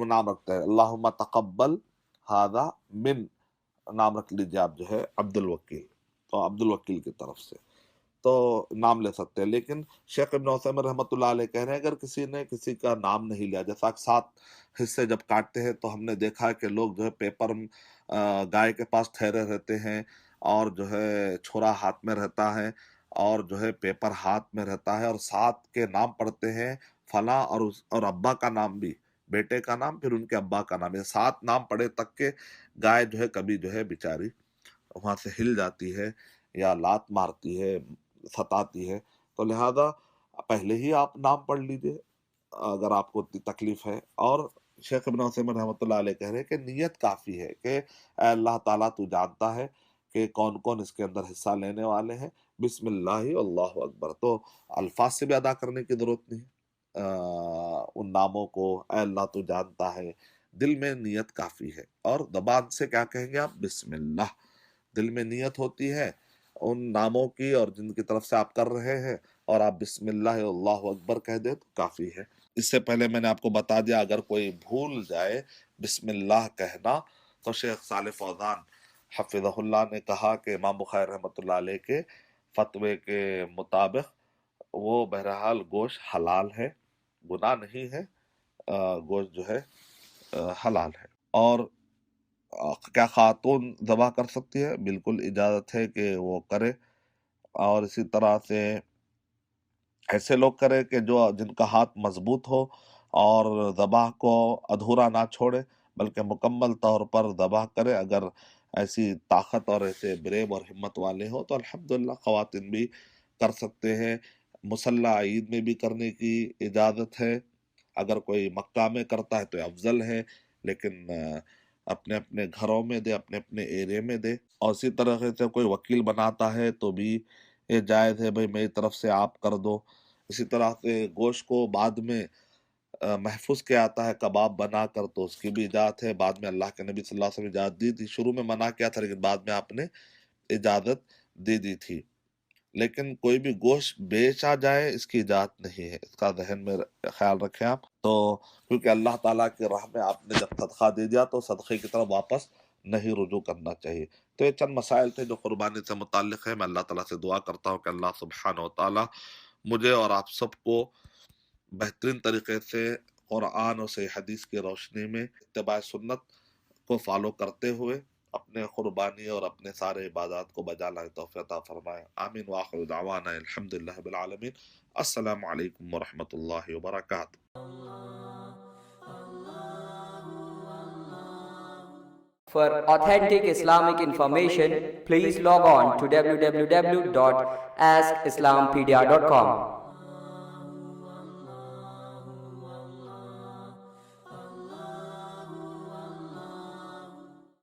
نام رکھتے ہیں اللہم تقبل ھذا من، نام رکھ لیجیے آپ جو ہے عبد الوکیل، تو عبد الوکیل کی طرف سے تو نام لے سکتے ہیں۔ لیکن شیخ ابن عثیمین رحمۃ اللہ علیہ کہہ رہے ہیں اگر کسی نے کسی کا نام نہیں لیا، جیسا 7 حصے جب کاٹتے ہیں تو ہم نے دیکھا کہ لوگ جو ہے پیپر گائے کے پاس ٹھہرے رہتے ہیں، اور جو ہے چھرا ہاتھ میں رہتا ہے، اور جو ہے پیپر ہاتھ میں رہتا ہے، اور 7 کے نام پڑھتے ہیں، فلاں اور ابا کا نام بھی، بیٹے کا نام پھر ان کے ابا کا نام، یہ 7 نام پڑھے تک کہ گائے جو ہے کبھی جو ہے بیچاری وہاں سے ہل جاتی ہے یا لات مارتی ہے، ستاتی ہے، تو لہذا پہلے ہی آپ نام پڑھ لیجئے اگر آپ کو اتنی تکلیف ہے۔ اور شیخ ابن عثیمین رحمۃ اللہ علیہ کہہ رہے ہیں کہ نیت کافی ہے، کہ اے اللہ تعالیٰ تو جانتا ہے کہ کون کون اس کے اندر حصہ لینے والے ہیں، بسم اللہ اللہ اکبر، تو الفاظ سے بھی ادا کرنے کی ضرورت نہیں، ان ناموں کو اے اللہ تو جانتا ہے، دل میں نیت کافی ہے۔ اور زبان سے کیا کہیں گے آپ، بسم اللہ، دل میں نیت ہوتی ہے ان ناموں کی اور جن کی طرف سے آپ کر رہے ہیں، اور آپ بسم اللہ اللہ اکبر کہہ دیں تو کافی ہے۔ اس سے پہلے میں نے آپ کو بتا دیا اگر کوئی بھول جائے بسم اللہ کہنا، تو شیخ صالح فوزان حفظہ اللہ نے کہا کہ امام بخاری رحمۃ اللہ علیہ کے فتوے کے مطابق وہ بہرحال گوشت حلال ہے، گناہ نہیں ہے، گوشت جو ہے حلال ہے۔ اور کیا خاتون ذبح کر سکتی ہے؟ بالکل اجازت ہے کہ وہ کرے، اور اسی طرح سے ایسے لوگ کرے کہ جن کا ہاتھ مضبوط ہو اور ذبح کو ادھورا نہ چھوڑے بلکہ مکمل طور پر ذبح کرے۔ اگر ایسی طاقت اور ایسے بریو اور ہمت والے ہو تو الحمدللہ خواتین بھی کر سکتے ہیں۔ مسلح عید میں بھی کرنے کی اجازت ہے، اگر کوئی مکہ میں کرتا ہے تو افضل ہے، لیکن اپنے اپنے گھروں میں دے، اپنے اپنے ایرے میں دے۔ اور اسی طرح سے کوئی وکیل بناتا ہے تو بھی یہ جائز ہے، بھائی میری طرف سے آپ کر دو۔ اسی طرح سے گوشت کو بعد میں محفوظ کیا آتا ہے کباب بنا کر، تو اس کی بھی اجازت ہے، بعد میں اللہ کے نبی صلی اللہ علیہ وسلم اجازت دی تھی، شروع میں منع کیا تھا لیکن بعد میں آپ نے اجازت دے دی تھی۔ لیکن کوئی بھی گوشت بیچا جائے اس کی اجازت نہیں ہے، اس کا ذہن میں خیال رکھیں آپ، تو کیونکہ اللہ تعالیٰ کی راہ میں آپ نے جب صدقہ دے دیا تو صدقے کی طرف واپس نہیں رجوع کرنا چاہیے۔ تو یہ چند مسائل تھے جو قربانی سے متعلق ہے۔ میں اللہ تعالیٰ سے دعا کرتا ہوں کہ اللہ سبحانہ و تعالیٰ مجھے اور آپ سب کو بہترین طریقے سے قرآن اور صحیح حدیث کی روشنی میں اتباع سنت کو فالو کرتے ہوئے اپنے قربانی اور اپنے سارے عبادات کو بجا لائے توفیق عطا فرمائے۔ آمین وآخر دعوانا الحمدللہ رب العالمین۔ السلام علیکم ورحمۃ اللہ وبرکاتہ۔ For authentic Islamic information, please log on to www.askislampedia.com.